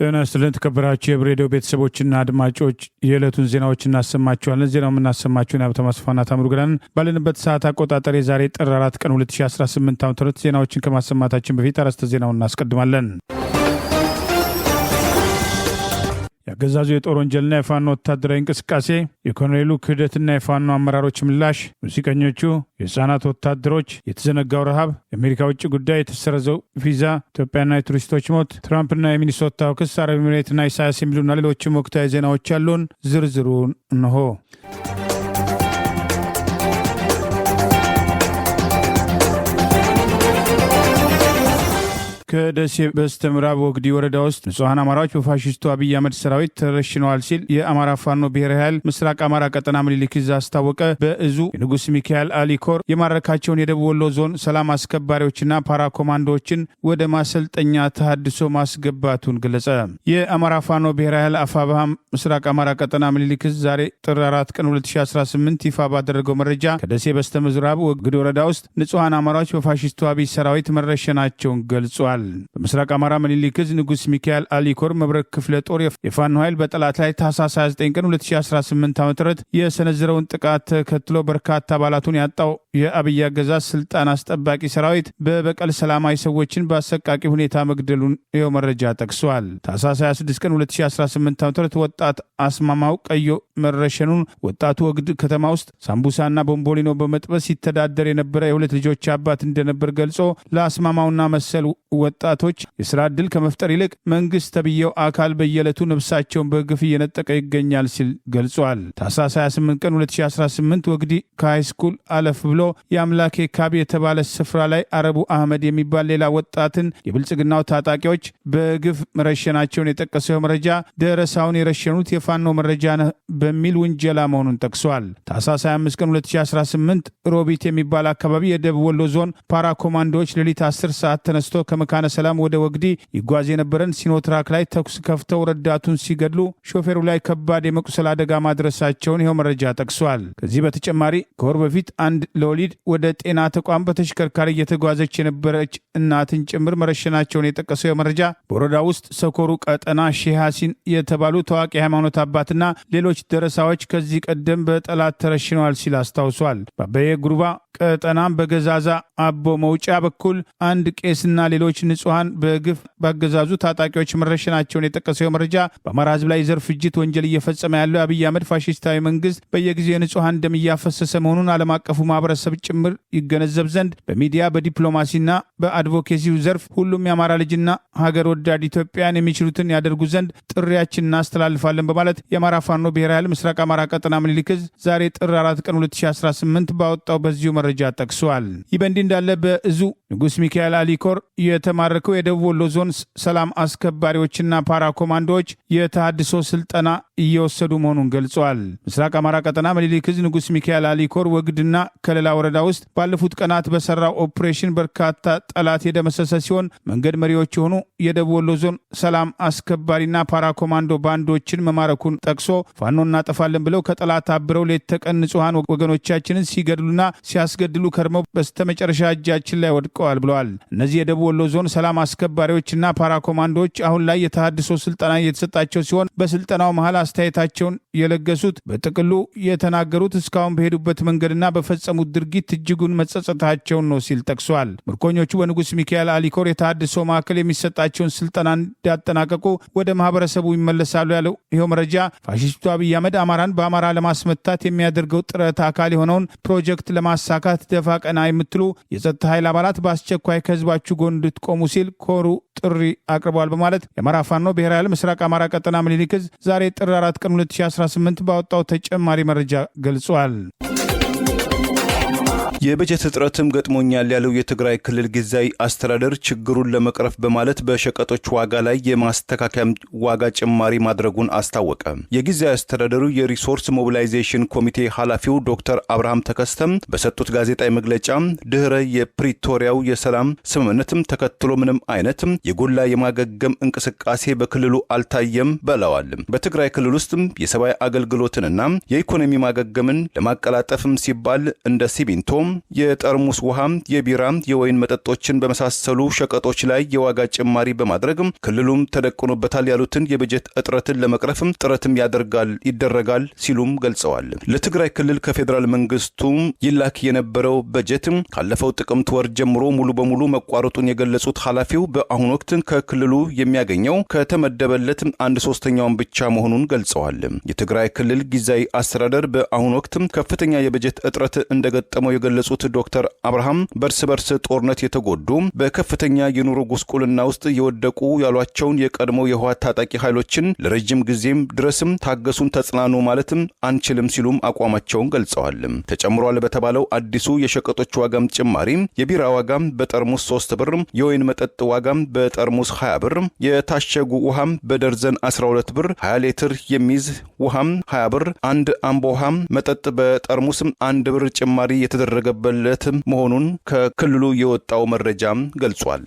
ጤና ይስጥልን ተከበራችሁ የሬዲዮ ቤተሰቦችና አድማጮች የዕለቱን ዜናዎች እናሰማችኋለን። ዜናው የምናሰማችሁን ሀብታሙ አስፋና ታምሩ ገላን ባለንበት ሰዓት አቆጣጠር የዛሬ ጥር 4 ቀን 2018 ዓ.ም ዜናዎችን ከማሰማታችን በፊት አርዕስተ ዜናውን እናስቀድማለን። የአገዛዙ የጦር ወንጀልና የፋኖ ወታደራዊ እንቅስቃሴ፣ የኮሎኔሉ ክህደትና የፋኖ አመራሮች ምላሽ፣ ሙዚቀኞቹ፣ የህፃናት ወታደሮች፣ የተዘነጋው ረሃብ፣ የአሜሪካ ውጭ ጉዳይ፣ የተሰረዘው ቪዛ፣ ኢትዮጵያና የቱሪስቶች ሞት፣ ትራምፕና የሚኒሶታው ክስ፣ አረብ ኤሚሬትና ኢሳያስ የሚሉና ሌሎችም ወቅታዊ ዜናዎች ያሉን ዝርዝሩን እንሆ። ከደሴ በስተምዕራብ ወግዲ ወረዳ ውስጥ ንጹሐን አማራዎች በፋሽስቱ አብይ አህመድ ሰራዊት ተረሽነዋል ሲል የአማራ ፋኖ ብሔራዊ ኃይል ምስራቅ አማራ ቀጠና ምኒልክ ዕዝ አስታወቀ። በእዙ የንጉስ ሚካኤል አሊ ኮር የማረካቸውን የደቡብ ወሎ ዞን ሰላም አስከባሪዎችና ፓራ ኮማንዶዎችን ወደ ማሰልጠኛ ተሃድሶ ማስገባቱን ገለጸ። የአማራ ፋኖ ብሔራዊ ኃይል አፋብኃ ምስራቅ አማራ ቀጠና ምኒልክ ዕዝ ዛሬ ጥር 4 ቀን 2018 ይፋ ባደረገው መረጃ ከደሴ በስተምዕራብ ወግዲ ወረዳ ውስጥ ንጹሐን አማራዎች በፋሽስቱ አብይ ሰራዊት መረሸናቸውን ገልጿል። በምስራቅ አማራ ምኒልክ ዕዝ ንጉስ ሚካኤል አሊ ኮር መብረቅ ክፍለ ጦር የፋኖ ኃይል በጠላት ላይ ታህሳስ 29 ቀን 2018 ዓ.ም የሰነዘረውን ጥቃት ተከትሎ በርካታ አባላቱን ያጣው የአብይ አገዛዝ ስልጣን አስጠባቂ ሰራዊት በበቀል ሰላማዊ ሰዎችን በአሰቃቂ ሁኔታ መግደሉን ይኸው መረጃ ጠቅሷል። ታህሳስ 26 ቀን 2018 ዓ.ም ወጣት አስማማው ቀዮ መረሸኑን ወጣቱ ወግድ ከተማ ውስጥ ሳምቡሳና ቦምቦሊኖ በመጥበስ ሲተዳደር የነበረ የሁለት ልጆች አባት እንደነበር ገልጾ ለአስማማውና መሰል ወጣቶች የስራ ዕድል ከመፍጠር ይልቅ መንግስት ተብየው አካል በየዕለቱ ነፍሳቸውን በግፍ እየነጠቀ ይገኛል ሲል ገልጿል። ታህሳስ 28 ቀን 2018 ወግዲ ከሃይስኩል አለፍ ብሎ የአምላኬ ካብ የተባለ ስፍራ ላይ አረቡ አህመድ የሚባል ሌላ ወጣትን የብልጽግናው ታጣቂዎች በግፍ መረሸናቸውን የጠቀሰው መረጃ ደረሳውን የረሸኑት የፋኖ መረጃ ነህ በሚል ውንጀላ መሆኑን ጠቅሷል። ታህሳስ 25 ቀን 2018 ሮቢት የሚባል አካባቢ የደቡብ ወሎ ዞን ፓራ ኮማንዶዎች ሌሊት 10 ሰዓት ተነስቶ ከመካነ ሰላም ወደ ወግዲ ይጓዝ የነበረን ሲኖትራክ ላይ ተኩስ ከፍተው ረዳቱን ሲገድሉ ሾፌሩ ላይ ከባድ የመቁሰል አደጋ ማድረሳቸውን ይኸው መረጃ ጠቅሷል። ከዚህ በተጨማሪ ከወር በፊት አንድ ለወሊድ ወደ ጤና ተቋም በተሽከርካሪ እየተጓዘች የነበረች እናትን ጭምር መረሸናቸውን የጠቀሰው መረጃ በወረዳ ውስጥ ሰኮሩ ቀጠና ሼህ ሐሲን የተባሉ ታዋቂ ሃይማኖት አባትና ሌሎች ደረሳዎች ከዚህ ቀደም በጠላት ተረሽነዋል ሲል አስታውሷል። በአበየ ጉሩባ ቀጠናም በገዛዛ አቦ መውጫ በኩል አንድ ቄስና ሌሎች ንጹሐን በግፍ ባገዛዙ ታጣቂዎች መረሸናቸውን የጠቀሰው መረጃ በአማራ ህዝብ ላይ ዘር ፍጅት ወንጀል እየፈጸመ ያለው አብይ አህመድ ፋሽስታዊ መንግስት በየጊዜው የንጹሐን ደም እያፈሰሰ መሆኑን ዓለም አቀፉ ማህበረሰብ ጭምር ይገነዘብ ዘንድ በሚዲያ በዲፕሎማሲና በአድቮኬሲው ዘርፍ ሁሉም የአማራ ልጅና ሀገር ወዳድ ኢትዮጵያን የሚችሉትን ያደርጉ ዘንድ ጥሪያችን እናስተላልፋለን በማለት የአማራ ፋኖ ብሔራዊ ኃይል ምስራቅ አማራ ቀጠና ምኒልክ ዕዝ ዛሬ ጥር 4 ቀን 2018 ባወጣው በዚሁ መረጃ ጠቅሷል። ይህ በእንዲህ እንዳለ በእዙ ንጉስ ሚካኤል አሊ ኮር የተማረከው የደቡብ ወሎ ዞን ሰላም አስከባሪዎችና ፓራ ኮማንዶዎች የተሃድሶ ስልጠና እየወሰዱ መሆኑን ገልጿል። ምስራቅ አማራ ቀጠና ምኒልክ ዕዝ ንጉስ ሚካኤል አሊ ኮር ወግድና ከለላ ወረዳ ውስጥ ባለፉት ቀናት በሰራው ኦፕሬሽን በርካታ ጠላት የደመሰሰ ሲሆን መንገድ መሪዎች የሆኑ የደቡብ ወሎ ዞን ሰላም አስከባሪና ፓራ ኮማንዶ ባንዶችን መማረኩን ጠቅሶ ፋኖ እናጠፋለን ብለው ከጠላት አብረው ሌት ተቀን ንጹሐን ወገኖቻችንን ሲገድሉና ሲያስገድሉ ከርመው በስተመጨረሻ እጃችን ላይ ወድቀዋል ብለዋል። እነዚህ የደቡብ ወሎ ዞን ሰላም አስከባሪዎችና ፓራ ኮማንዶዎች አሁን ላይ የተሃድሶ ስልጠና እየተሰጣቸው ሲሆን በስልጠናው መሃል አስተያየታቸውን የለገሱት በጥቅሉ የተናገሩት እስካሁን በሄዱበት መንገድና በፈጸሙት ድርጊት እጅጉን መጸጸታቸውን ነው ሲል ጠቅሷል። ምርኮኞቹ በንጉስ ሚካኤል አሊ ኮር የተሃድሶ ማዕከል የሚሰጣቸውን ስልጠና እንዳጠናቀቁ ወደ ማህበረሰቡ ይመለሳሉ ያለው ይኸው መረጃ ፋሽስቱ አብይ አህመድ አማራን በአማራ ለማስመታት የሚያደርገው ጥረት አካል የሆነውን ፕሮጀክት ለማሳካት ደፋ ቀና የምትሉ የጸጥታ ኃይል አባላት በአስቸኳይ ከህዝባችሁ ጎን እንድትቆሙ ሲል ኮሩ ጥሪ አቅርበዋል በማለት የአማራ ፋኖ ብሔራዊ ኃይል ምስራቅ አማራ ቀጠና ምኒልክ ዕዝ ዛሬ ጥር 4 ቀን 2018 ባወጣው ተጨማሪ መረጃ ገልጿል። የበጀት እጥረትም ገጥሞኛል ያለው የትግራይ ክልል ጊዜያዊ አስተዳደር ችግሩን ለመቅረፍ በማለት በሸቀጦች ዋጋ ላይ የማስተካከያ ዋጋ ጭማሪ ማድረጉን አስታወቀ። የጊዜያዊ አስተዳደሩ የሪሶርስ ሞቢላይዜሽን ኮሚቴ ኃላፊው ዶክተር አብርሃም ተከስተም በሰጡት ጋዜጣዊ መግለጫ ድህረ የፕሪቶሪያው የሰላም ስምምነትም ተከትሎ ምንም አይነት የጎላ የማገገም እንቅስቃሴ በክልሉ አልታየም ብለዋል። በትግራይ ክልል ውስጥ የሰብአዊ አገልግሎትንና የኢኮኖሚ ማገገምን ለማቀላጠፍም ሲባል እንደ ሲሚንቶ የጠርሙስ ውሃ፣ የቢራ፣ የወይን መጠጦችን በመሳሰሉ ሸቀጦች ላይ የዋጋ ጭማሪ በማድረግ ክልሉም ተደቅኖበታል ያሉትን የበጀት እጥረትን ለመቅረፍ ጥረትም ይደረጋል ሲሉም ገልጸዋል። ለትግራይ ክልል ከፌዴራል መንግስቱ ይላክ የነበረው በጀት ካለፈው ጥቅምት ወር ጀምሮ ሙሉ በሙሉ መቋረጡን የገለጹት ኃላፊው በአሁኑ ወቅት ከክልሉ የሚያገኘው ከተመደበለት 1/3 ብቻ መሆኑን ገልጸዋል። የትግራይ ክልል ጊዜያዊ አስተዳደር በአሁኑ ወቅት ከፍተኛ የበጀት እጥረት እንደገጠመው የገለጹት ዶክተር አብርሃም በርስ በርስ ጦርነት የተጎዱ በከፍተኛ የኑሮ ጉስቁልና ውስጥ የወደቁ ያሏቸውን የቀድሞ የህወሓት ታጣቂ ኃይሎችን ለረጅም ጊዜም ድረስም ታገሱን ተጽናኑ ማለትም አንችልም ሲሉም አቋማቸውን ገልጸዋል። ተጨምሯል በተባለው አዲሱ የሸቀጦች ዋጋም ጭማሪ የቢራ ዋጋም በጠርሙስ 3 ብር፣ የወይን መጠጥ ዋጋም በጠርሙስ 20 ብር፣ የታሸጉ ውሃም በደርዘን 12 ብር፣ 20 ሊትር የሚይዝ ውሃም 20 ብር፣ አንድ አምቦ ውሃም መጠጥ በጠርሙስ 1 ብር ጭማሪ የተደረገበት መሆኑን ከክልሉ የወጣው መረጃም ገልጿል።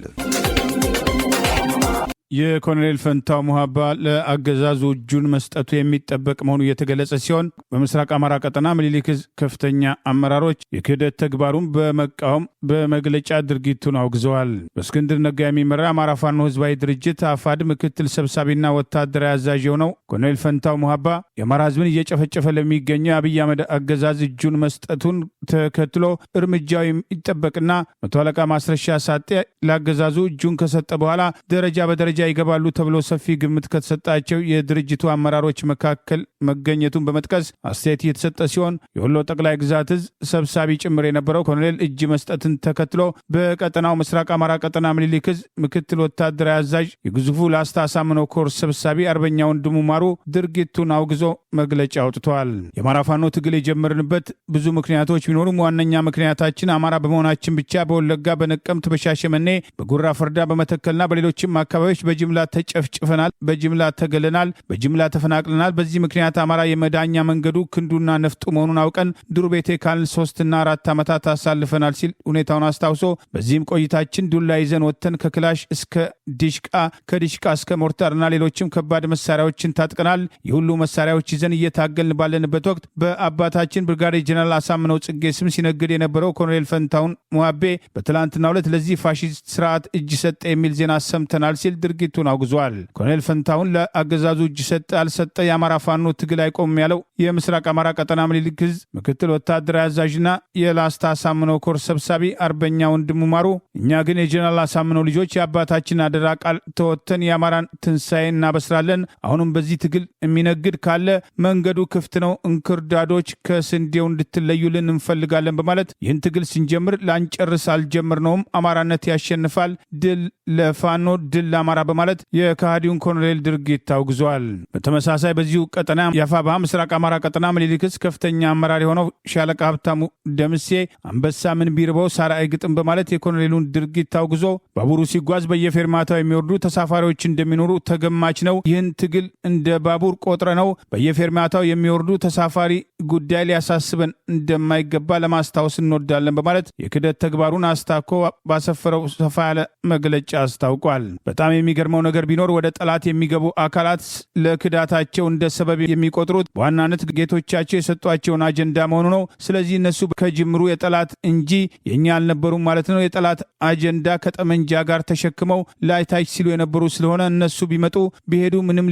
የኮሎኔል ፈንታው ሙሃባ ለአገዛዙ እጁን መስጠቱ የሚጠበቅ መሆኑ የተገለጸ ሲሆን በምስራቅ አማራ ቀጠና ምኒልክ ከፍተኛ አመራሮች የክህደት ተግባሩን በመቃወም በመግለጫ ድርጊቱን አውግዘዋል። በእስክንድር ነጋ የሚመራ አማራ ፋኖ ህዝባዊ ድርጅት አፋድ ምክትል ሰብሳቢና ወታደራዊ አዛዥ የሆነው ኮሎኔል ፈንታው ሙሃባ የአማራ ህዝብን እየጨፈጨፈ ለሚገኘው አብይ አህመድ አገዛዝ እጁን መስጠቱን ተከትሎ እርምጃው የሚጠበቅና መቶ አለቃ ማስረሻ ሳጤ ለአገዛዙ እጁን ከሰጠ በኋላ ደረጃ በደረጃ ይገባሉ ተብሎ ሰፊ ግምት ከተሰጣቸው የድርጅቱ አመራሮች መካከል መገኘቱን በመጥቀስ አስተያየት እየተሰጠ ሲሆን የወሎ ጠቅላይ ግዛት እዝ ሰብሳቢ ጭምር የነበረው ኮሎኔል እጅ መስጠትን ተከትሎ በቀጠናው ምስራቅ አማራ ቀጠና ምኒልክ እዝ ምክትል ወታደራዊ አዛዥ የግዙፉ ላስታ አሳምነው ኮር ሰብሳቢ አርበኛ ወንድሙ ማሩ ድርጊቱን አውግዞ መግለጫ አውጥተዋል። የአማራ ፋኖ ትግል የጀመርንበት ብዙ ምክንያቶች ቢኖሩም ዋነኛ ምክንያታችን አማራ በመሆናችን ብቻ በወለጋ፣ በነቀምት፣ በሻሸመኔ፣ በጉራ ፈርዳ፣ በመተከልና በሌሎችም አካባቢዎች በጅምላ ተጨፍጭፈናል፣ በጅምላ ተገለናል፣ በጅምላ ተፈናቅለናል። በዚህ ምክንያት አማራ የመዳኛ መንገዱ ክንዱና ነፍጡ መሆኑን አውቀን ዱር ቤቴ ካልን 3 እና 4 ዓመታት አሳልፈናል ሲል ሁኔታውን አስታውሶ በዚህም ቆይታችን ዱላ ይዘን ወጥተን ከክላሽ እስከ ዲሽቃ፣ ከዲሽቃ እስከ ሞርታርና ሌሎችም ከባድ መሳሪያዎችን ታጥቀናል። የሁሉ መሳሪያዎች ይዘን እየታገልን ባለንበት ወቅት በአባታችን ብርጋዴር ጀነራል አሳምነው ጽጌ ስም ሲነግድ የነበረው ኮሎኔል ፈንታውን ሙሃቤ በትላንትናው ዕለት ለዚህ ፋሺስት ስርዓት እጅ ሰጠ የሚል ዜና ሰምተናል ሲል ድርጊቱን አውግዟል። ኮሎኔል ፈንታውን ለአገዛዙ እጅ ሰጠ አልሰጠ የአማራ ፋኖ ትግል አይቆምም ያለው የምስራቅ አማራ ቀጠና ምኒልክ ዕዝ ምክትል ወታደራዊ አዛዥና የላስታ አሳምነው ኮር ሰብሳቢ አርበኛ ወንድሙ ማሩ እኛ ግን የጀነራል አሳምነው ልጆች የአባታችን አደራ ቃል ተወተን የአማራን ትንሣኤ እናበስራለን። አሁንም በዚህ ትግል የሚነግድ ካለ መንገዱ ክፍት ነው፣ እንክርዳዶች ከስንዴው እንድትለዩልን እንፈልጋለን በማለት ይህን ትግል ስንጀምር ላንጨርስ አልጀምርነውም፣ አማራነት ያሸንፋል፣ ድል ለፋኖ ድል ለአማራ በማለት የካሃዲውን ኮሎኔል ድርጊት ታውግዟል። በተመሳሳይ በዚሁ ቀጠና የአፋብኃ ምስራቅ አማራ ቀጠና ምኒልክ ዕዝ ከፍተኛ አመራር የሆነው ሻለቃ ሀብታሙ ደምሴ አንበሳ ምን ቢርበው ሳር አይግጥም በማለት የኮሎኔሉን ድርጊት ታውግዞ ባቡሩ ሲጓዝ በየፌርማታው የሚወርዱ ተሳፋሪዎች እንደሚኖሩ ተገማች ነው። ይህን ትግል እንደ ባቡር ቆጥረ ነው በየፌርማታው የሚወርዱ ተሳፋሪ ጉዳይ ሊያሳስበን እንደማይገባ ለማስታወስ እንወዳለን በማለት የክህደት ተግባሩን አስታኮ ባሰፈረው ሰፋ ያለ መግለጫ አስታውቋል። በጣም የሚገርመው ነገር ቢኖር ወደ ጠላት የሚገቡ አካላት ለክዳታቸው እንደ ሰበብ የሚቆጥሩት በዋናነት ጌቶቻቸው የሰጧቸውን አጀንዳ መሆኑ ነው። ስለዚህ እነሱ ከጅምሩ የጠላት እንጂ የኛ አልነበሩም ማለት ነው። የጠላት አጀንዳ ከጠመንጃ ጋር ተሸክመው ላይታች ሲሉ የነበሩ ስለሆነ እነሱ ቢመጡ ቢሄዱ ምንም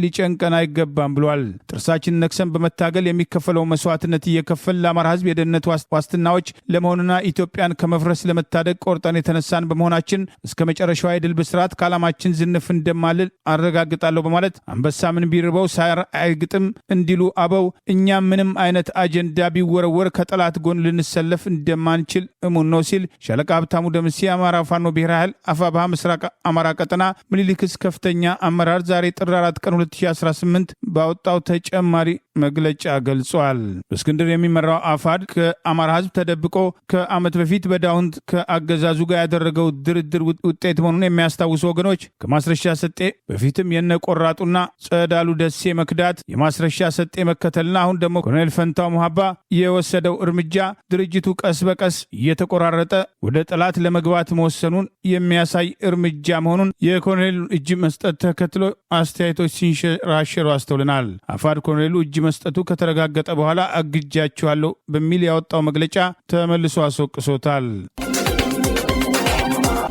ሊጨንቀን አይገባም ብሏል። ጥርሳችን ነክሰን በመታገል የሚከፈለው መስዋዕትነት እየከፈል ለአማራ ህዝብ የደህንነት ዋስትናዎች ለመሆንና ኢትዮጵያን ከመፍረስ ለመታደግ ቆርጠን የተነሳን በመሆናችን እስከ መጨረሻዋ የድል ብስራት ከዓላማችን ዝንፍ እንደማልል አረጋግጣለሁ በማለት አንበሳ ምን ቢርበው ሳር አይግጥም እንዲሉ አበው እኛም ምንም አይነት አጀንዳ ቢወረወር ከጠላት ጎን ልንሰለፍ እንደማንችል እሙን ነው ሲል ሻለቃ ሀብታሙ ደምሴ አማራ ፋኖ ብሔራዊ ኃይል አፋብኃ ምስራቅ አማራ ቀጠና ምኒልክ ዕዝ ከፍተኛ አመራር ዛሬ ጥር 4 ቀን 2018 ባወጣው ተጨማሪ መግለጫ ገልጿል። በእስክንድር የሚመራው አፋድ ከአማራ ህዝብ ተደብቆ ከዓመት በፊት በዳውንት ከአገዛዙ ጋር ያደረገው ድርድር ውጤት መሆኑን የሚያስታውሱ ወገኖች ከማስረሻ ሰጤ በፊትም የነቆራጡና ጸዳሉ ደሴ መክዳት የማስረሻ ሰጤ መከተልና አሁን ደግሞ ኮሎኔል ፈንታው ሙሃባ የወሰደው እርምጃ ድርጅቱ ቀስ በቀስ እየተቆራረጠ ወደ ጠላት ለመግባት መወሰኑን የሚያሳይ እርምጃ መሆኑን የኮሎኔሉ እጅ መስጠት ተከትሎ አስተያየቶች ሲንሸራሸሩ አስተውለናል። አፋድ ኮሎኔሉ እጅ መስጠቱ ከተረጋገጠ በኋላ አግጃቸዋለሁ በሚል ያወጣው መግለጫ ተመልሶ አስወቅሶታል።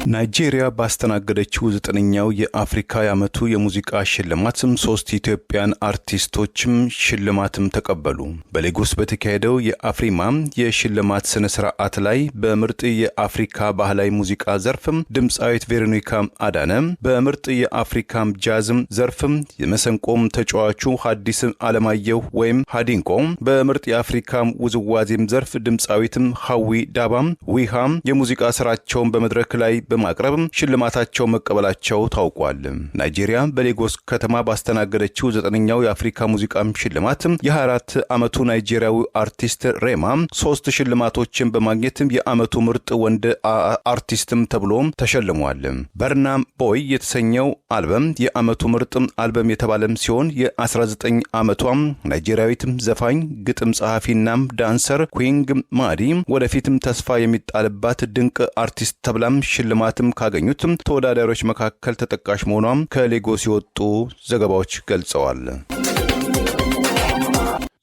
ናይጄሪያ ባስተናገደችው 9ኛው የአፍሪካ የዓመቱ የሙዚቃ ሽልማትም 3 ኢትዮጵያን አርቲስቶችም ሽልማትም ተቀበሉ። በሌጎስ በተካሄደው የአፍሪማ የሽልማት ስነ ስርዓት ላይ በምርጥ የአፍሪካ ባህላዊ ሙዚቃ ዘርፍም ድምፃዊት ቬሮኒካ አዳነ፣ በምርጥ የአፍሪካ ጃዝም ዘርፍም የመሰንቆም ተጫዋቹ ሐዲስ አለማየሁ ወይም ሃዲንቆ፣ በምርጥ የአፍሪካ ውዝዋዜም ዘርፍ ድምፃዊትም ሐዊ ዳባም ዊሃም የሙዚቃ ስራቸውን በመድረክ ላይ በማቅረብ ሽልማታቸው መቀበላቸው ታውቋል። ናይጄሪያ በሌጎስ ከተማ ባስተናገደችው 9ኛው የአፍሪካ ሙዚቃ ሽልማት የ24 ዓመቱ ናይጄሪያዊ አርቲስት ሬማ 3 ሽልማቶችን በማግኘት የዓመቱ ምርጥ ወንድ አርቲስትም ተብሎ ተሸልሟል። በርና ቦይ የተሰኘው አልበም የዓመቱ ምርጥ አልበም የተባለም ሲሆን የ19 ዓመቷ ናይጄሪያዊት ዘፋኝ፣ ግጥም ጸሐፊና ዳንሰር ኩዊንግ ማዲ ወደፊትም ተስፋ የሚጣልባት ድንቅ አርቲስት ተብላም ሽልማትም ካገኙት ተወዳዳሪዎች መካከል ተጠቃሽ መሆኗም ከሌጎስ የወጡ ዘገባዎች ገልጸዋል።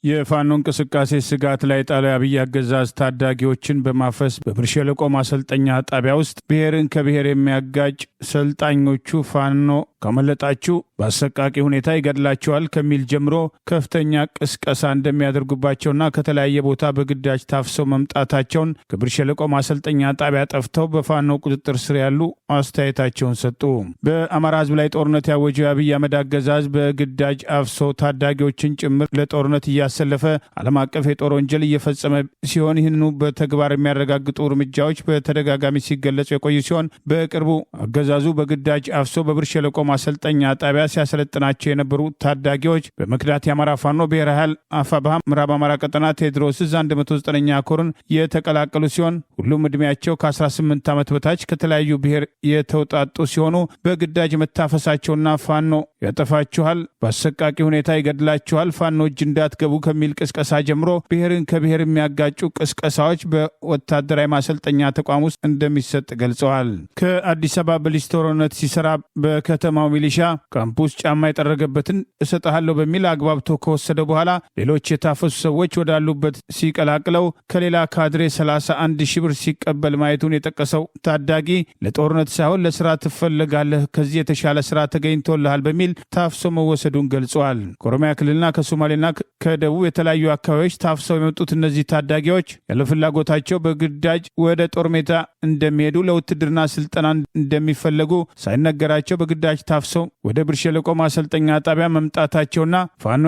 የፋኖ እንቅስቃሴ ስጋት ላይ ጣለው አብይ አገዛዝ ታዳጊዎችን በማፈስ በብር ሸለቆ ማሰልጠኛ ጣቢያ ውስጥ ብሔርን ከብሔር የሚያጋጭ ሰልጣኞቹ ፋኖ ከመለጣችሁ በአሰቃቂ ሁኔታ ይገድላቸዋል ከሚል ጀምሮ ከፍተኛ ቅስቀሳ እንደሚያደርጉባቸውና ከተለያየ ቦታ በግዳጅ ታፍሰው መምጣታቸውን ከብር ሸለቆ ማሰልጠኛ ጣቢያ ጠፍተው በፋኖ ቁጥጥር ስር ያሉ አስተያየታቸውን ሰጡ። በአማራ ሕዝብ ላይ ጦርነት ያወጀው የአብይ አህመድ አገዛዝ በግዳጅ አፍሶ ታዳጊዎችን ጭምር ለጦርነት እያሰለፈ ዓለም አቀፍ የጦር ወንጀል እየፈጸመ ሲሆን ይህንኑ በተግባር የሚያረጋግጡ እርምጃዎች በተደጋጋሚ ሲገለጹ የቆዩ ሲሆን በቅርቡ አገዛዙ በግዳጅ አፍሶ በብር ሸለቆ ማሰልጠኛ ጣቢያ ሲያሰለጥናቸው የነበሩ ታዳጊዎች በመክዳት የአማራ ፋኖ ብሔራዊ ኃይል አፋብኃ ምዕራብ አማራ ቀጠና ቴዎድሮስ 109ኛ ኮርን የተቀላቀሉ ሲሆን ሁሉም ዕድሜያቸው ከ18 ዓመት በታች ከተለያዩ ብሔር የተውጣጡ ሲሆኑ በግዳጅ መታፈሳቸውና ፋኖ ያጠፋችኋል፣ በአሰቃቂ ሁኔታ ይገድላችኋል፣ ፋኖ እጅ እንዳትገቡ ከሚል ቅስቀሳ ጀምሮ ብሔርን ከብሔር የሚያጋጩ ቅስቀሳዎች በወታደራዊ ማሰልጠኛ ተቋም ውስጥ እንደሚሰጥ ገልጸዋል። ከአዲስ አበባ በሊስቶሮነት ሲሰራ በከተማው ሚሊሻ ካምፑስ ጫማ የጠረገበትን እሰጥሃለሁ በሚል አግባብቶ ከወሰደ በኋላ ሌሎች የታፈሱ ሰዎች ወዳሉበት ሲቀላቅለው ከሌላ ካድሬ 31 ሺህ ብር ሲቀበል ማየቱን የጠቀሰው ታዳጊ ለጦርነት ሳይሆን ለስራ ትፈልጋለህ፣ ከዚህ የተሻለ ስራ ተገኝቶልሃል በሚል ታፍሶ መወሰዱን ገልጸዋል። ከኦሮሚያ ክልልና ከሶማሌና ከደቡብ የተለያዩ አካባቢዎች ታፍሰው የመጡት እነዚህ ታዳጊዎች ያለ ፍላጎታቸው በግዳጅ ወደ ጦር ሜዳ እንደሚሄዱ፣ ለውትድርና ስልጠና እንደሚፈለጉ ሳይነገራቸው በግዳጅ ታፍሰው ወደ ብር ሸለቆ ማሰልጠኛ ጣቢያ መምጣታቸውና ፋኖ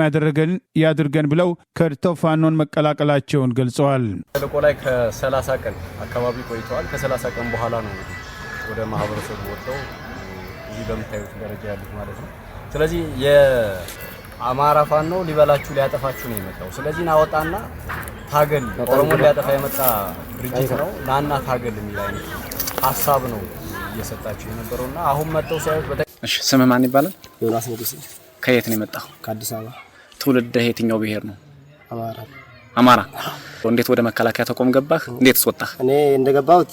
ያድርገን ብለው ከድተው ፋኖን መቀላቀላቸውን ገልጸዋል። ሸለቆ ላይ ከ30 ቀን አካባቢ ቆይተዋል። ከ30 ቀን በኋላ ነው ወደ ማህበረሰቡ ወጥተው እዚህ በምታዩት ደረጃ ያሉት ማለት ነው። ስለዚህ የአማራ ፋኖ ሊበላችሁ ሊያጠፋችሁ ነው የመጣው። ስለዚህ ናወጣና ታገል፣ ኦሮሞን ሊያጠፋ የመጣ ድርጅት ነው፣ ናና ታገል የሚል አይነት ሐሳብ ነው እየሰጣችሁ የነበረውና አሁን መጥተው ሳይሆን እሺ፣ ስም ማን ይባላል? ዮናስ ንጉስ። ከየት ነው የመጣው? ከአዲስ አበባ። ትውልድህ የትኛው ብሔር ነው? አማራ። እንዴት ወደ መከላከያ ተቋም ገባህ? እንዴት ወጣህ? እኔ እንደገባሁት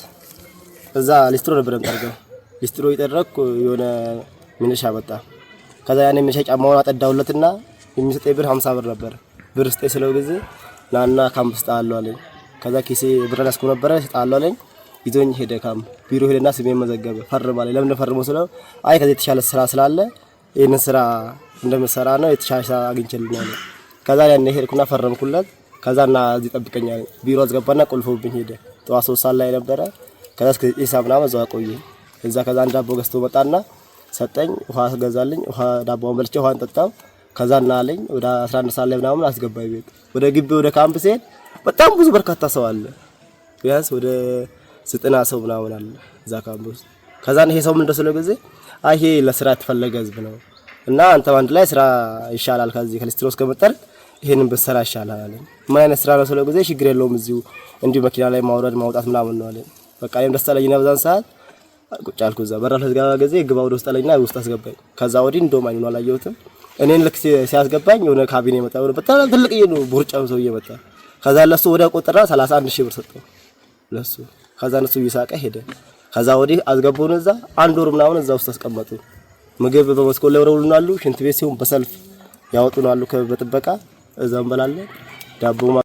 እዛ ሊስትሮ ነበር የምጠርገው። ሊስትሮ ይጠረኩ የሆነ ሚኒሻ መጣ። ከዛ ያኔ ሚኒሻ ጫማውን አጠዳውለትና የሚሰጠኝ ብር 50 ብር ነበር። ብር ስጠኝ ስለው ጊዜ ናና ካምፕ ስጣለው አለኝ። ከዛ ኪሴ ብር ያስኩ ነበር ስጣለው አለኝ። ይዞኝ ሄደ ካምፕ። ቢሮ ሄደና ስሜን መዘገበ። ፈርም አለኝ። ለምን ፈርሞ ስለው አይ ከዚህ የተሻለ ስራ ስላለ ይሄንን ስራ እንደምሰራ ነው የተሻለ ስራ አግኝቼልኛል። ከዛ ያኔ ሄድኩና ፈረምኩለት። ከዛና እዚህ ጠብቀኛል። ቢሮ አስገባና ቁልፎብኝ ሄደ። ጠዋት 3 ሰዓት ላይ ነበረ። ከዛ እስከ ኢሳብና መዛው ቆየ። እዛ ከዛ አንድ ዳቦ ገዝቶ መጣና ሰጠኝ። ውሃ ገዛልኝ። ውሃ ዳቦውን በልቼ ውሃን ጠጣው። ከዛና አለኝ ወደ 11 ሰዓት ላይ ምናምን አስገባኝ ቤት። ወደ ግቢ ወደ ካምፕ ሲሄድ በጣም ብዙ በርካታ ሰው አለ። ቢያንስ ወደ 90 ሰው ምናምን አለ እዛ ካምፕ ውስጥ። ከዛን ይሄ ሰው ምን እንደሰለው ጊዜ አይ ይሄ ለስራ የተፈለገ ህዝብ ነው እና አንተ አንድ ላይ ስራ ይሻላል ከዚህ ከሊስትሮስ ከመጣል ይሄንን በሰራ ይሻላል አለኝ። ምን አይነት ስራ ነው ስለው ጊዜ ችግር የለውም እዚሁ እንዲሁ መኪና ላይ ማውረድ ማውጣት ምናምን ነው አለኝ። በቃ እኔም ደስ አለኝ። በዛን ሰዓት ቁጭ አልኩ እዛ በራፍ ለዝጋባ ጊዜ ግባ ወደ ውስጥ አለኝና ውስጥ አስገባኝ። ከዛ ወዲህ እንደውም አይኑን አላየሁትም። እኔን ልክ ሲያስገባኝ የሆነ ካቢኔ መጣ። በጣም ትልቅ ነው ቦርጫው ሰውዬ መጣ። ከዛ ለሱ ወደ ቆጠራ 31000 ብር ሰጠው ለሱ። ከዛ እሱ ይሳቀ ሄደ። ከዛ ወዲህ አስገቡን እዛ 1 ወር ምናምን እዛ ውስጥ አስቀመጡ። ምግብ በመስኮት ላይ ወረውሉናሉ። ሽንት ቤት ሲሆን በሰልፍ ያወጡናሉ በጥበቃ እዛ እንበላለን።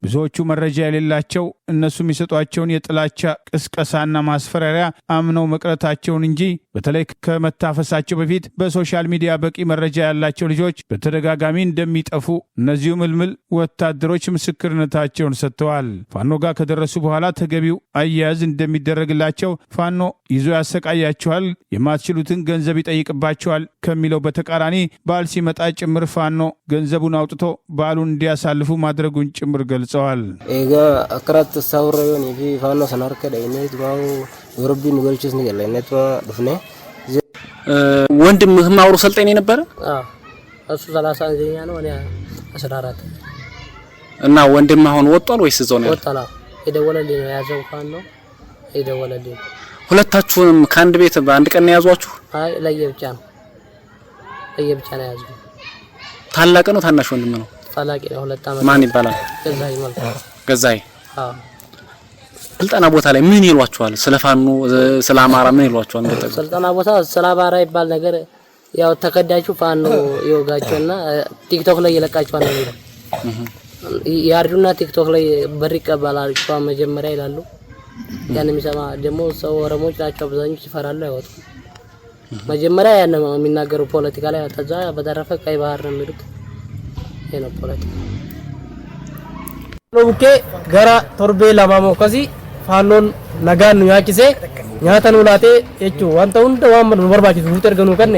ብዙዎቹ መረጃ የሌላቸው እነሱ የሚሰጧቸውን የጥላቻ ቅስቀሳና ማስፈራሪያ አምነው መቅረታቸውን እንጂ በተለይ ከመታፈሳቸው በፊት በሶሻል ሚዲያ በቂ መረጃ ያላቸው ልጆች በተደጋጋሚ እንደሚጠፉ እነዚሁ ምልምል ወታደሮች ምስክርነታቸውን ሰጥተዋል። ፋኖ ጋር ከደረሱ በኋላ ተገቢው አያያዝ እንደሚደረግላቸው፣ ፋኖ ይዞ ያሰቃያቸዋል፣ የማትችሉትን ገንዘብ ይጠይቅባቸዋል ከሚለው በተቃራኒ በዓል ሲመጣ ጭምር ፋኖ ገንዘቡን አውጥቶ በዓሉን እንዲያሳልፉ ማድረጉን ጭምር ገልጸዋል። ኤጋ አክራት ሳውረዮን ይፊ ፋኖ ሰናርከ ዳይነት ባው ወረብን ወልችስ ነገር ላይ ነጥቶ ድፍኔ ወንድምህም አብሮ ሰልጣኝ ነበር? እሱ 39ኛ ነው እኔ 14 እና ወንድም አሁን ወጣል ወይስ እዛው ነው? ወጣላ የደወለልኝ ነው ያዘው ፋኖ የደወለልኝ። ሁለታችሁንም ከአንድ ቤት በአንድ ቀን ነው ያዟችሁ? አይ ለየብቻ ነው ያዙ። ታላቅ ነው ታናሽ ወንድም ነው? ታላቅ ነው 2 አመት። ማን ይባላል? ገዛይ ማለት ገዛይ። ስልጠና ቦታ ላይ ምን ይሏቸዋል? ስለ ፋኖ ስለ አማራ ምን ይሏቸዋል? ስልጠና ቦታ ስለ አማራ ይባል ነገር ያው ተከዳችሁ ፋኖ ይወጋቸውና ቲክቶክ ላይ ይለቃቸዋል ነው የሚለው። ያርዱና ቲክቶክ ላይ በር ይቀበላል መጀመሪያ ይላሉ። ያን የሚሰማ ደግሞ ሰው ኦሮሞች ናቸው አብዛኞቹ ይፈራሉ አይወጡም። መጀመሪያ ያን የሚናገሩ ፖለቲካ ላይ ተዛ በተረፈ ቀይ ባህር ነው የሚሉት የነ ፖለቲካ ሎቡኬ ገራ ቶርቤ ለማሞ ከዚ ፋኖን ነጋን ያቺሴ ኛተን ውላቴ እቹ ዋንተ ሁንደ ዋመን ወርባቺ ውተርገኑ ከነ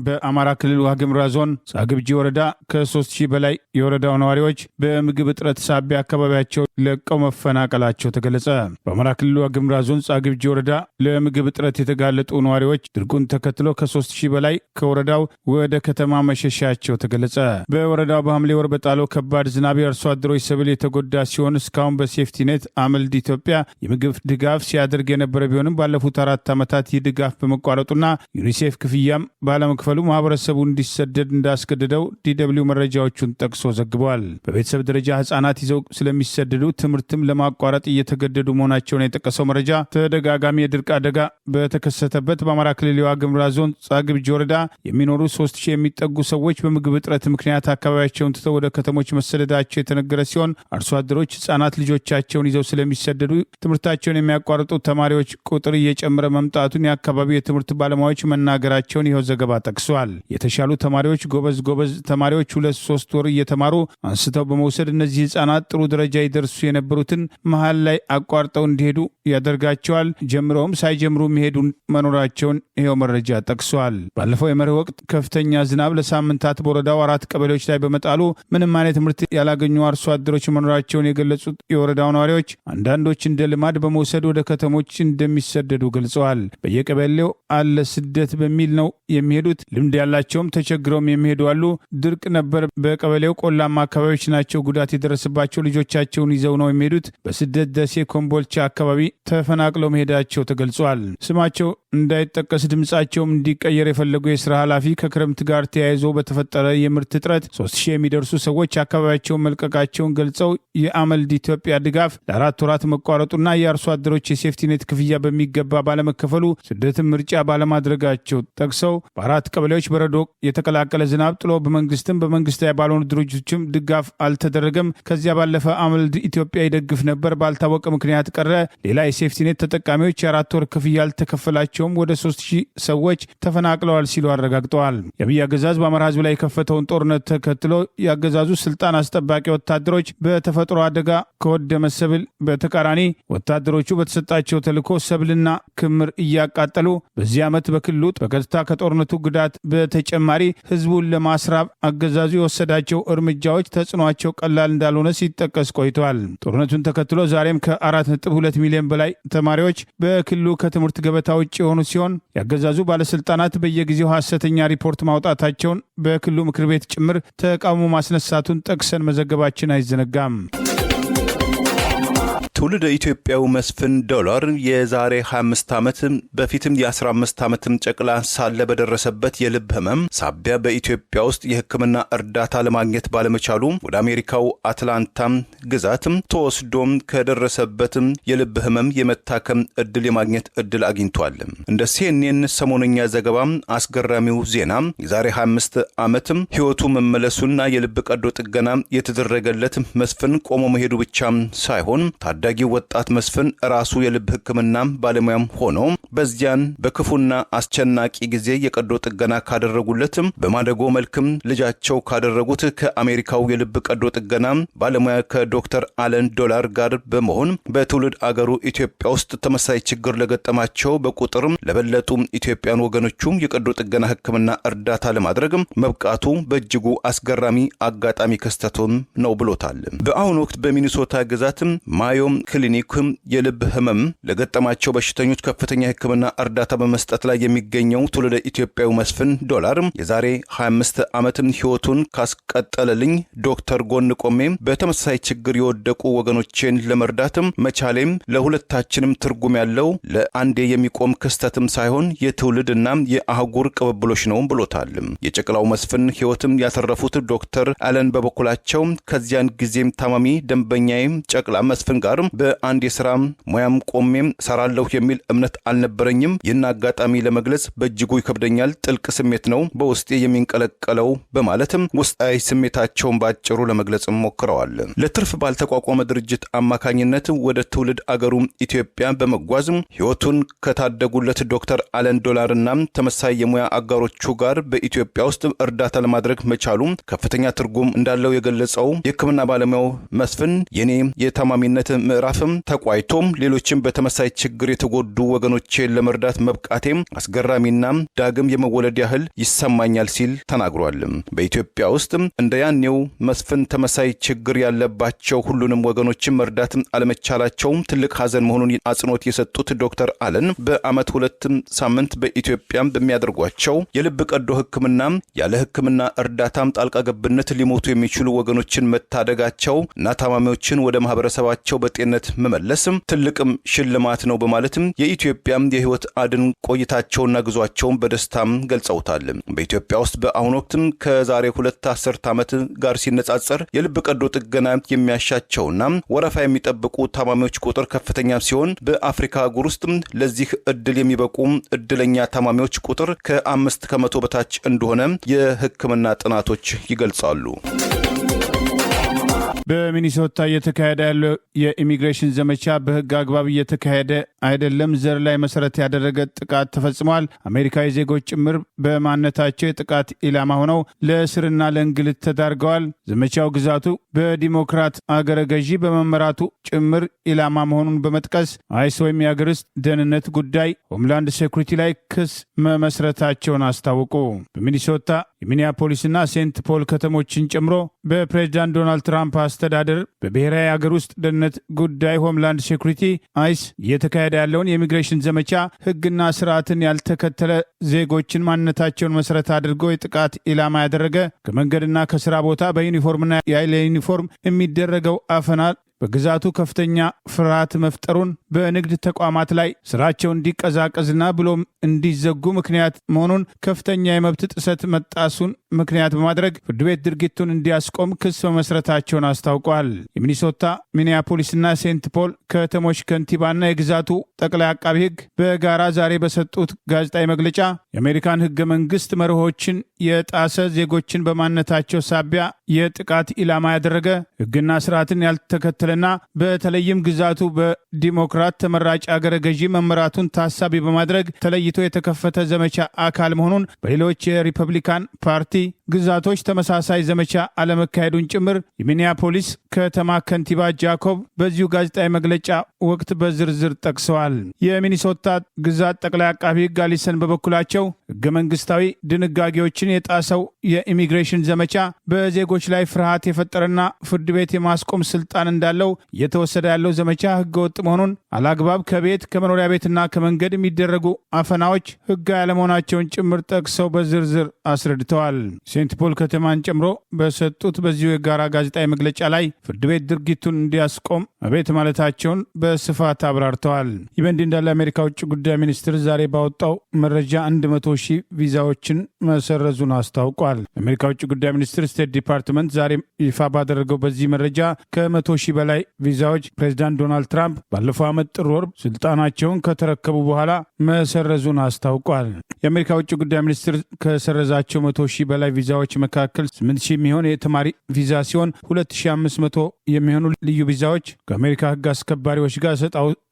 በአማራ ክልል ዋግምራ ዞን ጻግብጂ ወረዳ ከ3000 በላይ የወረዳው ነዋሪዎች በምግብ እጥረት ሳቢያ አካባቢያቸው ለቀው መፈናቀላቸው ተገለጸ። በአማራ ክልል ዋግምራ ዞን ጻግብጂ ወረዳ ለምግብ እጥረት የተጋለጡ ነዋሪዎች ድርቁን ተከትሎ ከ3000 በላይ ከወረዳው ወደ ከተማ መሸሻቸው ተገለጸ። በወረዳው በሐምሌ ወር በጣለው ከባድ ዝናብ የአርሶ አደሮች ሰብል የተጎዳ ሲሆን እስካሁን በሴፍቲኔት አመልድ ኢትዮጵያ የምግብ ድጋፍ ሲያደርግ የነበረ ቢሆንም ባለፉት 4 ዓመታት ይህ ድጋፍ በመቋረጡና ዩኒሴፍ ክፍያም ባለመክፈሉ ማህበረሰቡ እንዲሰደድ እንዳስገደደው ዲደብሊው መረጃዎቹን ጠቅሶ ዘግቧል። በቤተሰብ ደረጃ ህጻናት ይዘው ስለሚሰደዱ ትምህርትም ለማቋረጥ እየተገደዱ መሆናቸውን የጠቀሰው መረጃ ተደጋጋሚ የድርቅ አደጋ በተከሰተበት በአማራ ክልል ዋግምራ ዞን ጻግብጂ ወረዳ የሚኖሩ 3000 የሚጠጉ ሰዎች በምግብ እጥረት ምክንያት አካባቢያቸውን ትተው ወደ ከተሞች መሰደዳቸው የተነገረ ሲሆን አርሶ አደሮች ህጻናት ልጆቻቸውን ይዘው ስለሚሰደዱ ትምህርታቸውን የሚያቋርጡ ተማሪዎች ቁጥር እየጨመረ መምጣቱን የአካባቢው የትምህርት ባለሙያዎች መናገራቸውን ይኸው ዘገባ ጠቅሷል። የተሻሉ ተማሪዎች ጎበዝ ተማሪዎች 2-3 ወር እየተማሩ አንስተው በመውሰድ እነዚህ ህጻናት ጥሩ ደረጃ ይደርሱ የነበሩትን መሃል ላይ አቋርጠው እንዲሄዱ ያደርጋቸዋል። ጀምረውም ሳይጀምሩ የሚሄዱ መኖራቸውን ይሄው መረጃ ጠቅሷል። ባለፈው የመኸር ወቅት ከፍተኛ ዝናብ ለሳምንታት በወረዳው 4 ቀበሌዎች ላይ በመጣሉ ምንም አይነት ትምህርት ያላገኙ አርሶ አደሮች መኖራቸውን የገለጹት የወረዳው ነዋሪዎች አንዳንዶች እንደ ልማድ በመውሰድ ወደ ከተሞች እንደሚሰደዱ ገልጸዋል። በየቀበሌው አለ ስደት በሚል ነው የሚሄዱት። ልምድ ያላቸውም ተቸግረውም የሚሄዱ አሉ። ድርቅ ነበር። በቀበሌው ቆላማ አካባቢዎች ናቸው ጉዳት የደረሰባቸው። ልጆቻቸውን ይዘው ነው የሚሄዱት። በስደት ደሴ፣ ኮምቦልቻ አካባቢ ተፈናቅለው መሄዳቸው ተገልጿል። ስማቸው እንዳይጠቀስ ድምጻቸውም እንዲቀየር የፈለጉ የስራ ኃላፊ ከክረምት ጋር ተያይዞ በተፈጠረ የምርት እጥረት 3000 የሚደርሱ ሰዎች አካባቢያቸውን መልቀቃቸውን ገልጸው የአመልድ ኢትዮጵያ ድጋፍ ለ4 ወራት መቋረጡና የአርሶ አደሮች የሴፍቲኔት ክፍያ በሚገባ ባለመከፈሉ ስደትን ምርጫ ባለማድረጋቸው ጠቅሰው በ4 ቀበሌዎች በረዶ የተቀላቀለ ዝናብ ጥሎ በመንግስትም በመንግስታዊ ባልሆኑ ድርጅቶችም ድጋፍ አልተደረገም። ከዚያ ባለፈ አመልድ ኢትዮጵያ ይደግፍ ነበር፣ ባልታወቀ ምክንያት ቀረ። ሌላ የሴፍቲኔት ተጠቃሚዎች የ4 ወር ክፍያ አልተከፈላቸውም። ወደ 3000 ሰዎች ተፈናቅለዋል ሲሉ አረጋግጠዋል። የአብይ አገዛዝ በአማራ ህዝብ ላይ የከፈተውን ጦርነት ተከትሎ የአገዛዙ ስልጣን አስጠባቂ ወታደሮች በተፈጥሮ አደጋ ከወደመ ሰብል በተቃራኒ ወታደሮቹ በተሰጣቸው ተልዕኮ ሰብልና ክምር እያቃጠሉ በዚህ ዓመት በክልሉ በቀጥታ ከጦርነቱ ጉዳት በተጨማሪ ህዝቡን ለማስራብ አገዛዙ የወሰዳቸው እርምጃዎች ተጽዕኖአቸው ቀላል እንዳልሆነ ሲጠቀስ ቆይቷል። ጦርነቱን ተከትሎ ዛሬም ከ4.2 ሚሊዮን በላይ ተማሪዎች በክልሉ ከትምህርት ገበታ ውጭ የሆኑ ሲሆን የአገዛዙ ባለስልጣናት በየጊዜው ሐሰተኛ ሪፖርት ማውጣታቸውን በክልሉ ምክር ቤት ጭምር ተቃውሞ ማስነሳቱን ጠቅሰን መዘገባችን አይዘነጋም። ትውልደ ኢትዮጵያው መስፍን ዶላር የዛሬ 25 ዓመት በፊትም የ15 ዓመትም ጨቅላ ሳለ በደረሰበት የልብ ህመም ሳቢያ በኢትዮጵያ ውስጥ የሕክምና እርዳታ ለማግኘት ባለመቻሉ ወደ አሜሪካው አትላንታ ግዛት ተወስዶም ከደረሰበት የልብ ህመም የመታከም እድል የማግኘት እድል አግኝቷል። እንደ CNN ሰሞነኛ ዘገባ አስገራሚው ዜና የዛሬ 25 ዓመት ህይወቱ መመለሱና የልብ ቀዶ ጥገና የተደረገለት መስፍን ቆሞ መሄዱ ብቻ ሳይሆን ታዳጊው ወጣት መስፍን ራሱ የልብ ሕክምና ባለሙያም ሆኖ በዚያን በክፉና አስጨናቂ ጊዜ የቀዶ ጥገና ካደረጉለት በማደጎ መልክም ልጃቸው ካደረጉት ከአሜሪካው የልብ ቀዶ ጥገና ባለሙያ ከዶክተር አለን ዶላር ጋር በመሆን በትውልድ አገሩ ኢትዮጵያ ውስጥ ተመሳሳይ ችግር ለገጠማቸው በቁጥር ለበለጡ ኢትዮጵያን ወገኖቹ የቀዶ ጥገና ሕክምና እርዳታ ለማድረግ መብቃቱ በእጅጉ አስገራሚ አጋጣሚ ክስተቱም ነው ብሎታል። በአሁኑ ወቅት በሚኒሶታ ግዛት ማዮ ክሊኒክ የልብ ህመም ለገጠማቸው በሽተኞች ከፍተኛ ሕክምና እርዳታ በመስጠት ላይ የሚገኘው ትውልደ ኢትዮጵያዊ መስፍን ዶላር የዛሬ 25 ዓመትም ህይወቱን ካስቀጠለልኝ ዶክተር ጎን ቆሜ በተመሳሳይ ችግር የወደቁ ወገኖችን ለመርዳት መቻሌም ለሁለታችንም ትርጉም ያለው ለአንዴ የሚቆም ክስተትም ሳይሆን የትውልድና የአህጉር ቅብብሎሽ ነው ብሎታል። የጨቅላው መስፍን ህይወትም ያተረፉት ዶክተር አለን በበኩላቸው ከዚያን ጊዜም ታማሚ ደንበኛዬ ጨቅላ መስፍን ጋር በአንድ የሥራ ሙያም ቆሜም ሰራለሁ የሚል እምነት አልነበረኝም። ይህን አጋጣሚ ለመግለጽ በእጅጉ ይከብደኛል። ጥልቅ ስሜት ነው በውስጤ የሚንቀለቀለው በማለትም ውስጣዊ ስሜታቸውን ባጭሩ ለመግለጽ ሞክረዋል። ለትርፍ ባልተቋቋመ ድርጅት አማካኝነት ወደ ትውልድ አገሩ ኢትዮጵያ በመጓዝ ህይወቱን ከታደጉለት ዶክተር አለን ዶላርና ተመሳሳይ የሙያ አጋሮቹ ጋር በኢትዮጵያ ውስጥ እርዳታ ለማድረግ መቻሉ ከፍተኛ ትርጉም እንዳለው የገለጸው የሕክምና ባለሙያው መስፍን የኔ የታማሚነት ምዕራፍም ተቋይቶም ሌሎችም በተመሳሳይ ችግር የተጎዱ ወገኖችን ለመርዳት መብቃቴም አስገራሚና ዳግም የመወለድ ያህል ይሰማኛል ሲል ተናግሯል። በኢትዮጵያ ውስጥ እንደ ያኔው መስፍን ተመሳሳይ ችግር ያለባቸው ሁሉንም ወገኖችን መርዳት አለመቻላቸው ትልቅ ሐዘን መሆኑን አጽንኦት የሰጡት ዶክተር አለን በአመት 2 ሳምንት በኢትዮጵያ በሚያደርጓቸው የልብ ቀዶ ሕክምና ያለ ሕክምና እርዳታም ጣልቃ ገብነት ሊሞቱ የሚችሉ ወገኖችን መታደጋቸው እና ታማሚዎችን ወደ ማህበረሰባቸው በጤንነት መመለስ ትልቅም ሽልማት ነው በማለትም የኢትዮጵያ የህይወት አድን ቆይታቸውና ጉዟቸውን በደስታም ገልጸውታል። በኢትዮጵያ ውስጥ በአሁኑ ወቅት ከዛሬ 2 አስርት ዓመት ጋር ሲነጻጸር የልብ ቀዶ ጥገና የሚያሻቸውና ወረፋ የሚጠብቁ ታማሚዎች ቁጥር ከፍተኛ ሲሆን በአፍሪካ አህጉር ውስጥ ለዚህ እድል የሚበቁ እድለኛ ታማሚዎች ቁጥር ከ5 ከመቶ በታች እንደሆነ የሕክምና ጥናቶች ይገልጻሉ። በሚኒሶታ እየተካሄደ ያለው የኢሚግሬሽን ዘመቻ በህግ አግባብ እየተካሄደ አይደለም። ዘር ላይ መሰረት ያደረገ ጥቃት ተፈጽሟል። አሜሪካዊ ዜጎች ጭምር በማንነታቸው የጥቃት ኢላማ ሆነው ለእስርና ለእንግልት ተዳርገዋል። ዘመቻው ግዛቱ በዲሞክራት አገረ ገዢ በመመራቱ ጭምር ኢላማ መሆኑን በመጥቀስ አይስ ወይም የአገር ውስጥ ደህንነት ጉዳይ ሆምላንድ ሴኩሪቲ ላይ ክስ መመስረታቸውን አስታወቁ። በሚኒሶታ የሚኒያፖሊስና ሴንት ፖል ከተሞችን ጨምሮ በፕሬዝዳንት ዶናልድ ትራምፕ አስተዳደር በብሔራዊ አገር ውስጥ ደህንነት ጉዳይ ሆምላንድ ሴኩሪቲ አይስ እየተካሄደ ያለውን የኢሚግሬሽን ዘመቻ ህግና ስርዓትን ያልተከተለ ዜጎችን ማንነታቸውን መሰረት አድርጎ የጥቃት ኢላማ ያደረገ ከመንገድና ከስራ ቦታ በዩኒፎርምና ያለ ዩኒፎርም የሚደረገው አፈና በግዛቱ ከፍተኛ ፍርሃት መፍጠሩን በንግድ ተቋማት ላይ ስራቸው እንዲቀዛቀዝና ብሎም እንዲዘጉ ምክንያት መሆኑን ከፍተኛ የመብት ጥሰት መጣሱን ምክንያት በማድረግ ፍርድ ቤት ድርጊቱን እንዲያስቆም ክስ መመስረታቸውን አስታውቋል። የሚኒሶታ ሚኒያፖሊስና ሴንት ፖል ከተሞች ከንቲባና የግዛቱ ጠቅላይ አቃቢ ህግ በጋራ ዛሬ በሰጡት ጋዜጣዊ መግለጫ የአሜሪካን ህገ መንግስት መርሆችን የጣሰ ዜጎችን በማንነታቸው ሳቢያ የጥቃት ኢላማ ያደረገ ህግና ስርዓትን ያልተከተለና በተለይም ግዛቱ በዲሞክራት ተመራጭ አገረ ገዢ መመራቱን ታሳቢ በማድረግ ተለይቶ የተከፈተ ዘመቻ አካል መሆኑን በሌሎች የሪፐብሊካን ፓርቲ ግዛቶች ተመሳሳይ ዘመቻ አለመካሄዱን ጭምር የሚኒያፖሊስ ከተማ ከንቲባ ጃኮብ በዚሁ ጋዜጣዊ መግለጫ ወቅት በዝርዝር ጠቅሰዋል። የሚኒሶታ ግዛት ጠቅላይ አቃቢ ህግ አሊሰን በበኩላቸው ህገ መንግስታዊ ድንጋጌዎችን የጣሰው የኢሚግሬሽን ዘመቻ በዜጎች ላይ ፍርሃት የፈጠረና ፍርድ ቤት የማስቆም ስልጣን እንዳለ እንዳለው እየተወሰደ ያለው ዘመቻ ህገወጥ መሆኑን፣ አላግባብ ከቤት ከመኖሪያ ቤትና ከመንገድ የሚደረጉ አፈናዎች ህጋዊ ያለመሆናቸውን ጭምር ጠቅሰው በዝርዝር አስረድተዋል። ሴንት ፖል ከተማን ጨምሮ በሰጡት በዚሁ የጋራ ጋዜጣዊ መግለጫ ላይ ፍርድ ቤት ድርጊቱን እንዲያስቆም አቤት ማለታቸውን በስፋት አብራርተዋል። ይህ በእንዲህ እንዳለ የአሜሪካ ውጭ ጉዳይ ሚኒስትር ዛሬ ባወጣው መረጃ 100,000 ቪዛዎችን መሰረዙን አስታውቋል። የአሜሪካ ውጭ ጉዳይ ሚኒስትር ስቴት ዲፓርትመንት ዛሬ ይፋ ባደረገው በዚህ መረጃ ከ100,000 በላይ ቪዛዎች ፕሬዚዳንት ዶናልድ ትራምፕ ባለፈው ዓመት ጥር ወር ስልጣናቸውን ከተረከቡ በኋላ መሰረዙን አስታውቋል። የአሜሪካ ውጭ ጉዳይ ሚኒስትር ከሰረዛቸው 100,000 በላይ ቪዛዎች መካከል 8,000 የሚሆን የተማሪ ቪዛ ሲሆን 2,500 የሚሆኑ ልዩ ቪዛዎች ከአሜሪካ ህግ አስከባሪዎች ጋር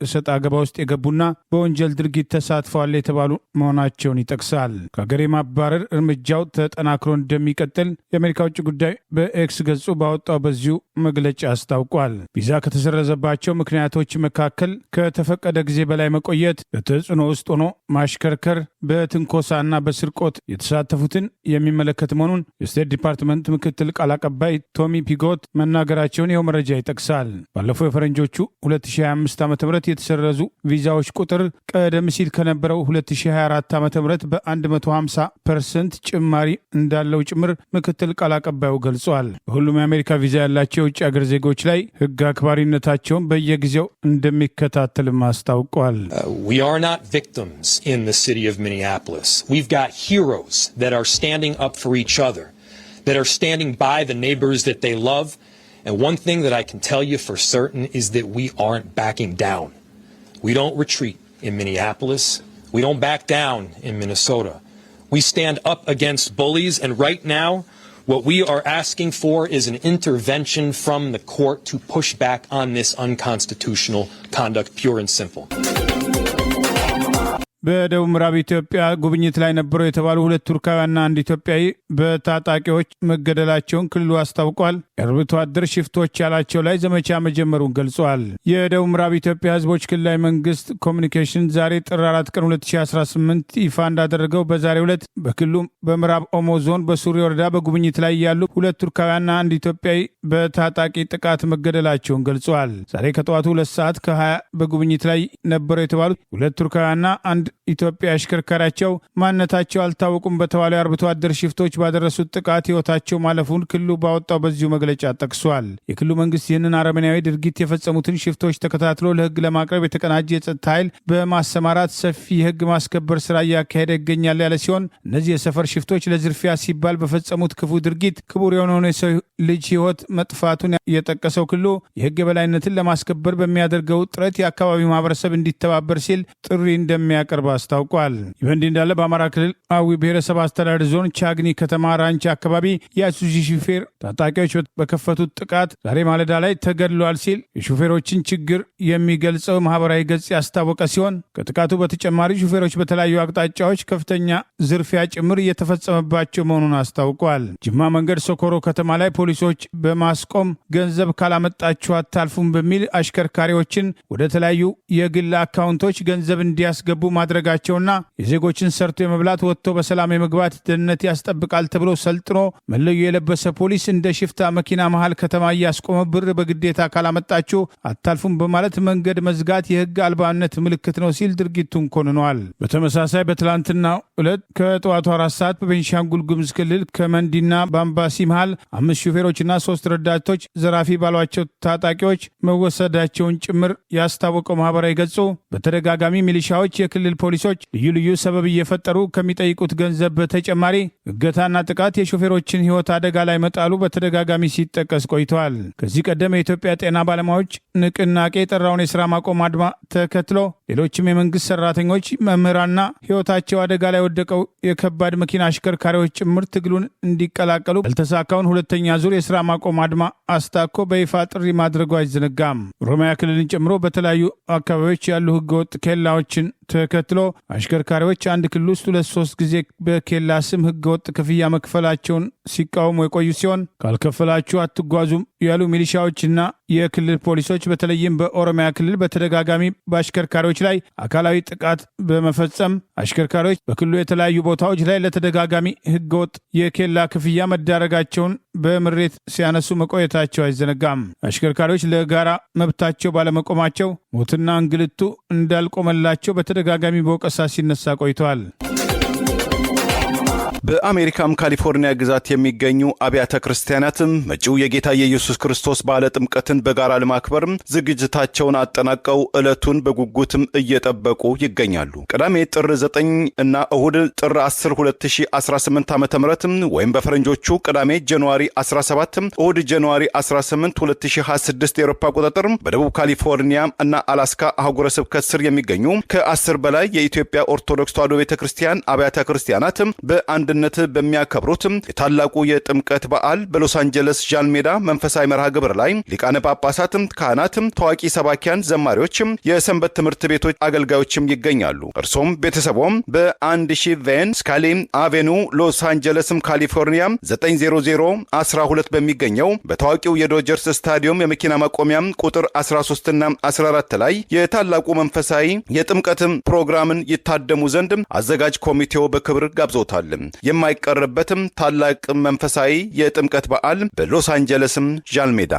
እሰጥ አገባ ውስጥ የገቡና በወንጀል ድርጊት ተሳትፈዋል የተባሉ መሆናቸውን ይጠቅሳል። ከሀገር የማባረር እርምጃው ተጠናክሮ እንደሚቀጥል የአሜሪካ ውጭ ጉዳይ በኤክስ ገጹ ባወጣው በዚሁ መግለጫ አስታውቋል። ቪዛ ከተሰረዘባቸው ምክንያቶች መካከል ከተፈቀደ ጊዜ በላይ መቆየት፣ በተጽዕኖ ውስጥ ሆኖ ማሽከርከር፣ በትንኮሳና በስርቆት የተሳተፉትን የሚመለከት መሆኑን የስቴት ዲፓርትመንት ምክትል ቃል አቀባይ ቶሚ ፒጎት መናገራቸውን ይኸው መረጃ ይጠቅሳል። ባለፈው የፈረንጆቹ 2025 ዓ.ም የተሰረዙ ቪዛዎች ቁጥር ቀደም ሲል ከነበረው 2024 ዓ.ም በ150% ጭማሪ እንዳለው ጭምር ምክትል ቃል አቀባዩ ገልጿል። በሁሉም የአሜሪካ ቪዛ ያላቸው የውጭ አገር ዜጎች ላይ ህግ አክባሪነታቸውን በየጊዜው እንደሚከታተልም አስታውቋል። We are not victims in the city of Minneapolis. We've got heroes that are standing up for each other, that are standing by the neighbors that they love. And one thing that I can tell you for certain is that we aren't backing down. We don't retreat in Minneapolis. We don't back down in Minnesota. We stand up against bullies, and right now, what we are asking for is an intervention from the court to push back on this unconstitutional conduct, pure and simple. በደቡብ ምዕራብ ኢትዮጵያ ጉብኝት ላይ ነበሩ የተባሉ 2 ቱርካውያንና 1 ኢትዮጵያዊ በታጣቂዎች መገደላቸውን ክልሉ አስታውቋል። የአርብቶ አደር ሽፍቶች ያላቸው ላይ ዘመቻ መጀመሩን ገልጿል። የደቡብ ምዕራብ ኢትዮጵያ ህዝቦች ክልላዊ መንግስት ኮሚኒኬሽን ዛሬ ጥር 4 ቀን 2018 ይፋ እንዳደረገው በዛሬው ዕለት በክልሉ በምዕራብ ኦሞ ዞን በሱሪ ወረዳ በጉብኝት ላይ ያሉ 2 ቱርካውያንና 1 ኢትዮጵያዊ በታጣቂ ጥቃት መገደላቸውን ገልጿል። ዛሬ ከጠዋቱ 2 ሰዓት ከ20 በጉብኝት ላይ ነበሩ የተባሉ 2 ቱርካውያንና 1 ኢትዮጵያ አሽከርካሪያቸው ማንነታቸው አልታወቁም በተባሉ የአርብቶ አደር ሽፍቶች ባደረሱት ጥቃት ህይወታቸው ማለፉን ክልሉ ባወጣው በዚሁ መግለጫ ጠቅሷል። የክልሉ መንግስት ይህንን አረመኔያዊ ድርጊት የፈጸሙትን ሽፍቶች ተከታትሎ ለህግ ለማቅረብ የተቀናጀ የጸጥታ ኃይል በማሰማራት ሰፊ የህግ ማስከበር ስራ እያካሄደ ይገኛል ያለ ሲሆን እነዚህ የሰፈር ሽፍቶች ለዝርፊያ ሲባል በፈጸሙት ክፉ ድርጊት ክቡር የሆነውን የሰው ልጅ ህይወት መጥፋቱን የጠቀሰው ክልሉ የህግ የበላይነትን ለማስከበር በሚያደርገው ጥረት የአካባቢው ማህበረሰብ እንዲተባበር ሲል ጥሪ እንደሚያቀርብ አስታውቋል። ይህ በእንዲህ እንዳለ በአማራ ክልል አዊ ብሔረሰብ አስተዳደር ዞን ቻግኒ ከተማ ራንቻ አካባቢ የአይሱዚ ሹፌር ታጣቂዎች በከፈቱት ጥቃት ዛሬ ማለዳ ላይ ተገድሏል ሲል የሹፌሮችን ችግር የሚገልጸው ማህበራዊ ገጽ ያስታወቀ ሲሆን ከጥቃቱ በተጨማሪ ሹፌሮች በተለያዩ አቅጣጫዎች ከፍተኛ ዝርፊያ ጭምር እየተፈጸመባቸው መሆኑን አስታውቋል። ጅማ መንገድ ሶኮሮ ከተማ ላይ ፖሊሶች በማስቆም ገንዘብ ካላመጣችሁ አታልፉም በሚል አሽከርካሪዎችን ወደ ተለያዩ የግል አካውንቶች ገንዘብ እንዲያስገቡ ማድረጋቸውና የዜጎችን ሰርቶ የመብላት ወጥቶ በሰላም የመግባት ደህንነት ያስጠብቃል ተብሎ ሰልጥኖ መለዮ የለበሰ ፖሊስ እንደ ሽፍታ መኪና መሃል ከተማ እያስቆመ ብር በግዴታ ካላመጣችሁ አታልፉም በማለት መንገድ መዝጋት የህግ አልባነት ምልክት ነው ሲል ድርጊቱን ኮንኗል። በተመሳሳይ በትላንትና ዕለት ከጠዋቱ 4 ሰዓት በቤንሻንጉል ጉሙዝ ክልል ከመንዲና በአምባሲ መሃል 5 ሹፌሮችና 3 ረዳቶች ዘራፊ ባሏቸው ታጣቂዎች መወሰዳቸውን ጭምር ያስታወቀው ማህበራዊ ገጹ በተደጋጋሚ ሚሊሻዎች የክልል ፖሊሶች ልዩ ልዩ ሰበብ እየፈጠሩ ከሚጠይቁት ገንዘብ በተጨማሪ እገታና ጥቃት የሾፌሮችን ህይወት አደጋ ላይ መጣሉ በተደጋጋሚ ሲጠቀስ ቆይተዋል። ከዚህ ቀደም የኢትዮጵያ ጤና ባለሙያዎች ንቅናቄ የጠራውን የስራ ማቆም አድማ ተከትሎ ሌሎችም የመንግስት ሰራተኞች፣ መምህራንና ህይወታቸው አደጋ ላይ ወደቀው የከባድ መኪና አሽከርካሪዎች ጭምር ትግሉን እንዲቀላቀሉ ያልተሳካውን 2ኛ ዙር የስራ ማቆም አድማ አስታኮ በይፋ ጥሪ ማድረጉ አይዘነጋም። ኦሮሚያ ክልልን ጨምሮ በተለያዩ አካባቢዎች ያሉ ህገወጥ ኬላዎችን ተከትሎ አሽከርካሪዎች አንድ ክልል ውስጥ 2-3 ጊዜ በኬላ ስም ህገወጥ ክፍያ መክፈላቸውን ሲቃወሙ የቆዩ ሲሆን ካልከፈላችሁ አትጓዙም ያሉ ሚሊሻዎችና የክልል ፖሊሶች በተለይም በኦሮሚያ ክልል በተደጋጋሚ በአሽከርካሪዎች ላይ አካላዊ ጥቃት በመፈጸም አሽከርካሪዎች በክልሉ የተለያዩ ቦታዎች ላይ ለተደጋጋሚ ህገወጥ የኬላ ክፍያ መዳረጋቸውን በምሬት ሲያነሱ መቆየታቸው አይዘነጋም። አሽከርካሪዎች ለጋራ መብታቸው ባለመቆማቸው ሞትና እንግልቱ እንዳልቆመላቸው በተደጋጋሚ በወቀሳ ሲነሳ ቆይተዋል። በአሜሪካም ካሊፎርኒያ ግዛት የሚገኙ አብያተ ክርስቲያናትም መጪው የጌታ የኢየሱስ ክርስቶስ በዓለ ጥምቀትን በጋራ ለማክበር ዝግጅታቸውን አጠናቀው ዕለቱን በጉጉትም እየጠበቁ ይገኛሉ። ቅዳሜ ጥር 9 እና እሁድ ጥር 10 2018 ዓ.ም ወይም በፈረንጆቹ ቅዳሜ ጃንዋሪ 17 እሁድ ጃንዋሪ 18 2026 የአውሮፓ አቆጣጠር በደቡብ ካሊፎርኒያ እና አላስካ አህጉረ ስብከት ስር የሚገኙ ከ10 በላይ የኢትዮጵያ ኦርቶዶክስ ተዋሕዶ ቤተክርስቲያን አብያተ ክርስቲያናት በአንድነት በሚያከብሩት የታላቁ የጥምቀት በዓል በሎስ አንጀለስ ጃንሜዳ መንፈሳዊ መርሃ ግብር ላይ ሊቃነ ጳጳሳት፣ ካህናት፣ ታዋቂ ሰባኪያን፣ ዘማሪዎች፣ የሰንበት ትምህርት ቤቶች አገልጋዮችም ይገኛሉ። እርሶም ቤተሰቦም በ1000 ቬን ስካሊ አቬኑ ሎስ አንጀለስ ካሊፎርኒያ 90012 በሚገኘው በታዋቂው የዶጀርስ ስታዲየም የመኪና ማቆሚያ ቁጥር 13 እና 14 ላይ የታላቁ መንፈሳዊ የጥምቀት ፕሮግራምን ይታደሙ ዘንድ አዘጋጅ ኮሚቴው በክብር ጋብዞታል። የማይቀርበትም ታላቅ መንፈሳዊ የጥምቀት በዓል በሎስ አንጀለስም ጃንሜዳ።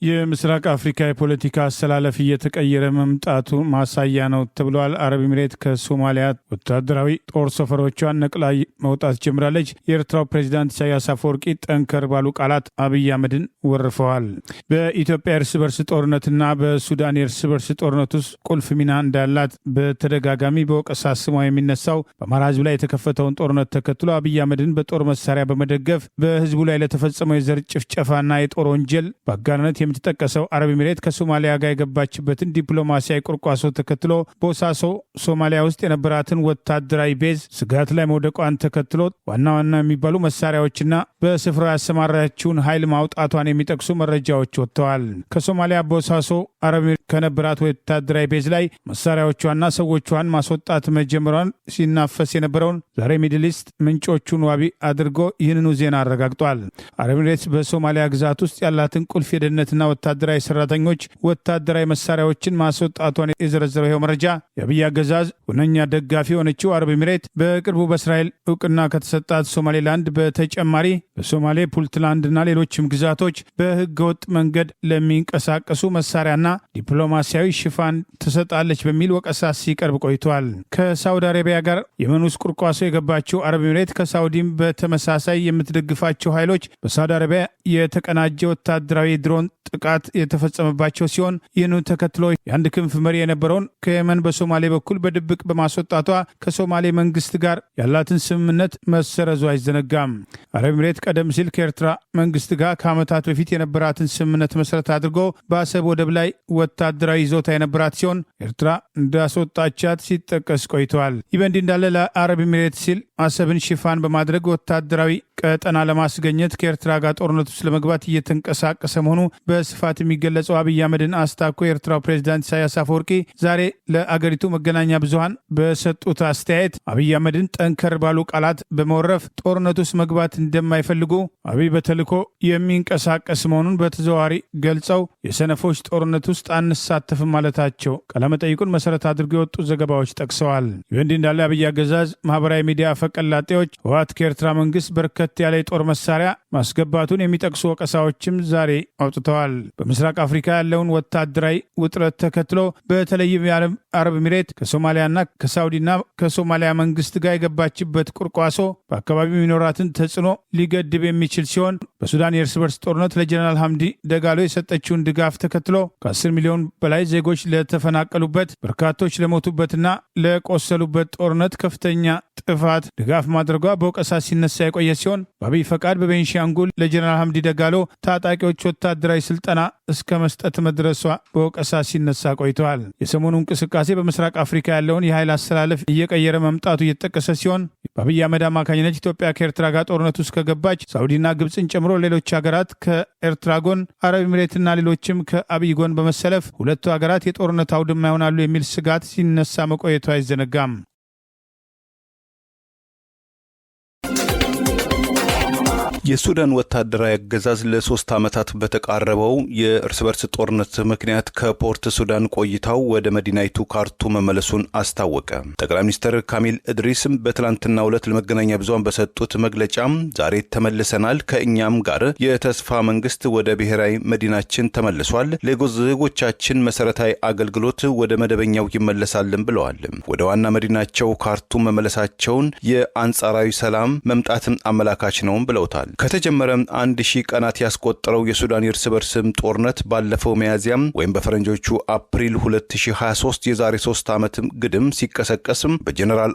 የምስራቅ አፍሪካ የፖለቲካ አሰላለፍ እየተቀየረ መምጣቱ ማሳያ ነው ተብሏል። አረብ ኤሚሬት ከሶማሊያ ወታደራዊ ጦር ሰፈሮቿን ነቅላ መውጣት ጀምራለች። የኤርትራው ፕሬዚዳንት ኢሳያስ አፈወርቂ ጠንከር ባሉ ቃላት አብይ አህመድን ወርፈዋል። በኢትዮጵያ እርስ በርስ ጦርነትና በሱዳን የእርስ በርስ ጦርነት ውስጥ ቁልፍ ሚና እንዳላት በተደጋጋሚ በወቀሳ ስሟ የሚነሳው በአማራ ሕዝብ ላይ የተከፈተውን ጦርነት ተከትሎ አብይ አህመድን በጦር መሳሪያ በመደገፍ በሕዝቡ ላይ ለተፈጸመው የዘር ጭፍጨፋና የጦር ወንጀል በአጋርነት የምትጠቀሰው አረብ ኤሚሬት ከሶማሊያ ጋር የገባችበትን ዲፕሎማሲያዊ ቁርቋሶ ተከትሎ ቦሳሶ ሶማሊያ ውስጥ የነበራትን ወታደራዊ ቤዝ ስጋት ላይ መውደቋን ተከትሎ ዋና ዋና የሚባሉ መሳሪያዎችና በስፍራው ያሰማራችውን ኃይል ማውጣቷን የሚጠቅሱ መረጃዎች ወጥተዋል። ከሶማሊያ ቦሳሶ አረብ ኤሚሬት ከነበራት ወታደራዊ ቤዝ ላይ መሳሪያዎቿና ሰዎቿን ማስወጣት መጀመሯን ሲናፈስ የነበረውን ዛሬ ሚድል ኢስት ምንጮቹን ዋቢ አድርጎ ይህንኑ ዜና አረጋግጧል። አረብ ኤሚሬት በሶማሊያ ግዛት ውስጥ ያላትን ቁልፍ የደህንነትና ወታደራዊ ሰራተኞች ወታደራዊ መሳሪያዎችን ማስወጣቷን የዘረዘረው ይኸው መረጃ የአብይ አገዛዝ ሁነኛ ደጋፊ የሆነችው አረብ ኤሚሬት በቅርቡ በእስራኤል እውቅና ከተሰጣት ሶማሌላንድ በተጨማሪ በሶማሌ ፑንትላንድና ሌሎችም ግዛቶች በህገወጥ መንገድ ለሚንቀሳቀሱ መሳሪያና ዲፕሎማሲያዊ ሽፋን ትሰጣለች በሚል ወቀሳ ሲቀርብ ቆይቷል። ከሳውዲ አረቢያ ጋር የመን ውስጥ ቁርቋሶ የገባችው አረብ ኤሚሬት ከሳውዲም በተመሳሳይ የምትደግፋቸው ኃይሎች በሳውዲ አረቢያ የተቀናጀ ወታደራዊ ድሮን ጥቃት የተፈጸመባቸው ሲሆን ይህኑ ተከትሎ የአንድ ክንፍ መሪ የነበረውን ከየመን በሶማሌ በኩል በድብቅ በማስወጣቷ ከሶማሌ መንግስት ጋር ያላትን ስምምነት መሰረዙ አይዘነጋም። አረብ ኤሚሬት ቀደም ሲል ከኤርትራ መንግስት ጋር ከዓመታት በፊት የነበራትን ስምምነት መሰረት አድርጎ በአሰብ ወደብ ላይ ወታደራዊ ይዞታ የነበራት ሲሆን ኤርትራ እንዳስወጣቻት ሲጠቀስ ቆይተዋል። ይህ በእንዲህ እንዳለ ለአረብ ኤሚሬት ሲል አሰብን ሽፋን በማድረግ ወታደራዊ ቀጠና ለማስገኘት ከኤርትራ ጋር ጦርነት ውስጥ ለመግባት እየተንቀሳቀሰ መሆኑ በስፋት የሚገለጸው አብይ አህመድን አስታኮ የኤርትራው ፕሬዚዳንት ኢሳያስ አፈወርቂ ዛሬ ለአገሪቱ መገናኛ ብዙሃን በሰጡት አስተያየት አብይ አህመድን ጠንከር ባሉ ቃላት በመወረፍ ጦርነት ውስጥ መግባት እንደማይፈልጉ አብይ በተልዕኮ የሚንቀሳቀስ መሆኑን በተዘዋዋሪ ገልጸው የሰነፎች ጦርነት ውስጥ አንሳተፍም ማለታቸው ቃለመጠይቁን መሰረት አድርገው የወጡ ዘገባዎች ጠቅሰዋል። ይህ እንዲህ እንዳለ አብይ አገዛዝ ማህበራዊ ሚዲያ ፈቀላጤዎች ህወሓት ከኤርትራ መንግስት በርከት ያለ የጦር መሳሪያ ማስገባቱን የሚጠቅሱ ወቀሳዎችም ዛሬ አውጥተዋል። በምስራቅ አፍሪካ ያለውን ወታደራዊ ውጥረት ተከትሎ በተለይም የዓለም አረብ ኤሚሬት ከሶማሊያና ከሳውዲና ከሶማሊያ መንግስት ጋር የገባችበት ቁርቋሶ በአካባቢው የሚኖራትን ተጽዕኖ ሊገድብ የሚችል ሲሆን በሱዳን የእርስ በርስ ጦርነት ለጀነራል ሐምዲ ደጋሎ የሰጠችውን ድጋፍ ተከትሎ ከ10 ሚሊዮን በላይ ዜጎች ለተፈናቀሉበት በርካቶች ለሞቱበትና ለቆሰሉበት ጦርነት ከፍተኛ ጥፋት ድጋፍ ማድረጓ በወቀሳ ሲነሳ የቆየ ሲሆን በአብይ ፈቃድ በቤንሻንጉል ለጀነራል ሐምዲ ደጋሎ ታጣቂዎች ወታደራዊ ስልጠና እስከ መስጠት መድረሷ በወቀሳ ሲነሳ ቆይተዋል። የሰሞኑ እንቅስቃሴ በምስራቅ አፍሪካ ያለውን የኃይል አሰላለፍ እየቀየረ መምጣቱ እየተጠቀሰ ሲሆን በአብይ አህመድ አማካኝነት ኢትዮጵያ ከኤርትራ ጋር ጦርነት ውስጥ ከገባች ሳውዲና ግብፅን ጨምሮ ሌሎች ሀገራት ከኤርትራ ጎን፣ አረብ ኤሚሬትና ሌሎችም ከአብይ ጎን በመሰለፍ ሁለቱ ሀገራት የጦርነት አውድማ ይሆናሉ የሚል ስጋት ሲነሳ መቆየቱ አይዘነጋም። የሱዳን ወታደራዊ አገዛዝ ለ3 ዓመታት በተቃረበው የእርስ በርስ ጦርነት ምክንያት ከፖርት ሱዳን ቆይታው ወደ መዲናይቱ ካርቱም መመለሱን አስታወቀ። ጠቅላይ ሚኒስትር ካሚል ኢድሪስም በትላንትናው ዕለት ለመገናኛ ብዙሃን በሰጡት መግለጫ ዛሬ ተመልሰናል፣ ከእኛም ጋር የተስፋ መንግስት ወደ ብሔራዊ መዲናችን ተመልሷል፣ ለዜጎቻችን መሰረታዊ አገልግሎት ወደ መደበኛው ይመለሳልን ብለዋል። ወደ ዋና መዲናቸው ካርቱም መመለሳቸውን የአንጻራዊ ሰላም መምጣትን አመላካች ነው ብለውታል። ከተጀመረ 1000 ቀናት ያስቆጠረው የሱዳን የእርስ በርስ ጦርነት ባለፈው ሚያዝያም ወይም በፈረንጆቹ አፕሪል 2023 የዛሬ 3 ዓመት ግድም ሲቀሰቀስም በጀነራል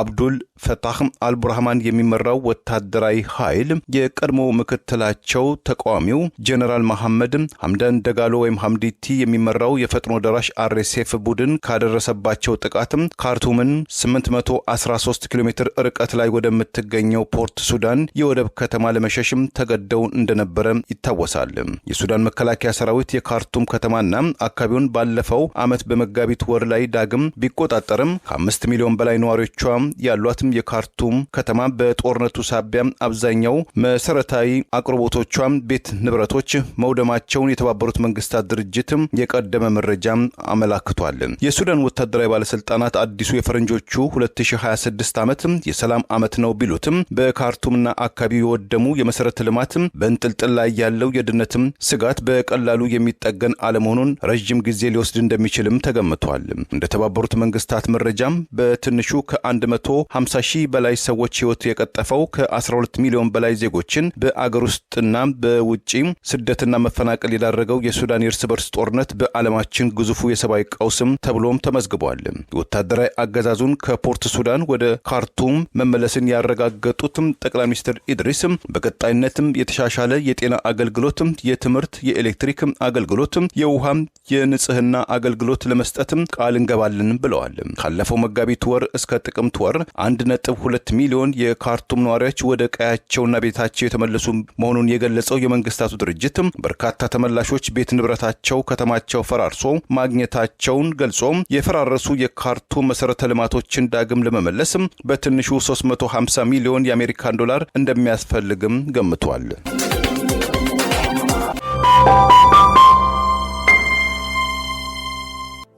አብዱል ፈታህ አልቡርሃን የሚመራው ወታደራዊ ኃይል የቀድሞ ምክትላቸው ተቃዋሚው ጀነራል መሐመድ ሐምዳን ደጋሎ ወይም ሐምዲቲ የሚመራው የፈጥኖ ደራሽ አርኤስኤፍ ቡድን ካደረሰባቸው ጥቃትም ካርቱምን 813 ኪሎ ሜትር ርቀት ላይ ወደምትገኘው ፖርት ሱዳን የወደብ ከተማ ለመሸሽም ተገደው እንደነበረ ይታወሳል። የሱዳን መከላከያ ሰራዊት የካርቱም ከተማና አካባቢውን ባለፈው ዓመት በመጋቢት ወር ላይ ዳግም ቢቆጣጠርም ከ5 ሚሊዮን በላይ ነዋሪዎቿ ያሏት የካርቱም ከተማ በጦርነቱ ሳቢያ አብዛኛው መሰረታዊ አቅርቦቶቿ፣ ቤት ንብረቶች መውደማቸውን የተባበሩት መንግስታት ድርጅት የቀደመ መረጃ አመላክቷል። የሱዳን ወታደራዊ ባለስልጣናት አዲሱ የፈረንጆቹ 2026 ዓመት የሰላም ዓመት ነው ቢሉትም በካርቱምና አካባቢው የወደሙ የመሰረተ ልማት በእንጥልጥል ላይ ያለው የደህንነት ስጋት በቀላሉ የሚጠገን አለመሆኑን ረጅም ጊዜ ሊወስድ እንደሚችልም ተገምቷል። እንደ ተባበሩት መንግስታት መረጃም በትንሹ ከ150 ሺህ በላይ ሰዎች ህይወት የቀጠፈው ከ12 ሚሊዮን በላይ ዜጎችን በአገር ውስጥና በውጪ ስደትና መፈናቀል የዳረገው የሱዳን የእርስ በርስ ጦርነት በዓለማችን ግዙፉ የሰብአዊ ቀውስም ተብሎም ተመዝግቧል። ወታደራዊ አገዛዙን ከፖርት ሱዳን ወደ ካርቱም መመለስን ያረጋገጡትም ጠቅላይ ሚኒስትር ኢድሪስም በቀጣይነትም የተሻሻለ የጤና አገልግሎት፣ የትምህርት፣ የኤሌክትሪክ አገልግሎት፣ የውሃ፣ የንጽህና አገልግሎት ለመስጠትም ቃል እንገባለን ብለዋል። ካለፈው መጋቢት ወር እስከ ጥቅምት ወር 1.2 ሚሊዮን የካርቱም ነዋሪዎች ወደ ቀያቸውና ቤታቸው የተመለሱ መሆኑን የገለጸው የመንግስታቱ ድርጅት በርካታ ተመላሾች ቤት ንብረታቸው ከተማቸው ፈራርሶ ማግኘታቸውን ገልጾ የፈራረሱ የካርቱም መሰረተ ልማቶችን ዳግም ለመመለስ በትንሹ 350 ሚሊዮን የአሜሪካን ዶላር እንደሚያስፈልግም ገምቷል።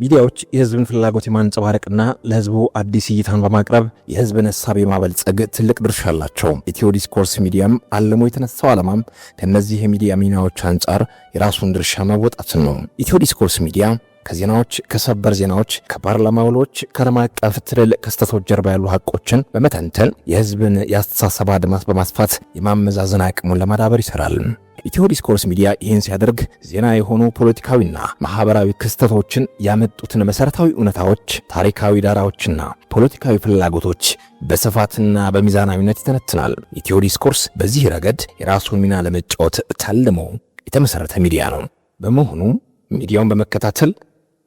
ሚዲያዎች የህዝብን ፍላጎት የማንጸባረቅና ለህዝቡ አዲስ እይታን በማቅረብ የህዝብን ሐሳብ የማበልጸግ ትልቅ ድርሻ አላቸው። ኢትዮ ዲስኮርስ ሚዲያም አልሞ የተነሳው ዓላማም ከነዚህ የሚዲያ ሚናዎች አንጻር የራሱን ድርሻ መወጣትን ነው። ኢትዮ ዲስኮርስ ሚዲያ ከዜናዎች፣ ከሰበር ዜናዎች፣ ከፓርላማ ውሎች፣ ከዓለም አቀፍ ትልልቅ ክስተቶች ጀርባ ያሉ ሐቆችን በመተንተን የህዝብን የአስተሳሰብ አድማስ በማስፋት የማመዛዘን አቅሙን ለማዳበር ይሰራል። ኢትዮ ዲስኮርስ ሚዲያ ይህን ሲያደርግ ዜና የሆኑ ፖለቲካዊና ማህበራዊ ክስተቶችን ያመጡትን መሰረታዊ እውነታዎች፣ ታሪካዊ ዳራዎችና ፖለቲካዊ ፍላጎቶች በስፋትና በሚዛናዊነት ይተነትናል። ኢትዮ ዲስኮርስ በዚህ ረገድ የራሱን ሚና ለመጫወት ታልሞ የተመሰረተ ሚዲያ ነው። በመሆኑ ሚዲያውን በመከታተል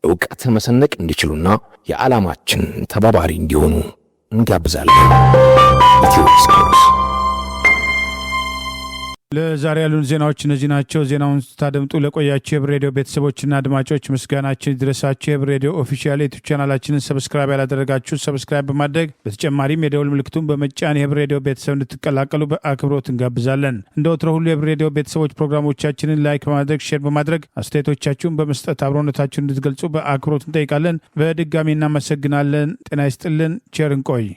ዕውቀትን መሰነቅ እንዲችሉና የዓላማችን ተባባሪ እንዲሆኑ እንጋብዛለን። ኢትዮ ዲስኮርስ። ለዛሬ ያሉን ዜናዎች እነዚህ ናቸው። ዜናውን ስታደምጡ ለቆያችሁ የህብር ሬዲዮ ቤተሰቦችና አድማጮች ምስጋናችን ይድረሳችሁ። የህብር ሬዲዮ ኦፊሻል ዩቲዩብ ቻናላችንን ሰብስክራይብ ያላደረጋችሁ ሰብስክራይብ በማድረግ በተጨማሪም የደውል ምልክቱን በመጫን የህብር ሬዲዮ ቤተሰብ እንድትቀላቀሉ በአክብሮት እንጋብዛለን። እንደ ወትሮ ሁሉ የህብር ሬዲዮ ቤተሰቦች ፕሮግራሞቻችንን ላይክ በማድረግ ሼር በማድረግ አስተያየቶቻችሁን በመስጠት አብሮነታችሁን እንድትገልጹ በአክብሮት እንጠይቃለን። በድጋሚ እናመሰግናለን። ጤና ይስጥልን። ቸር እንቆይ።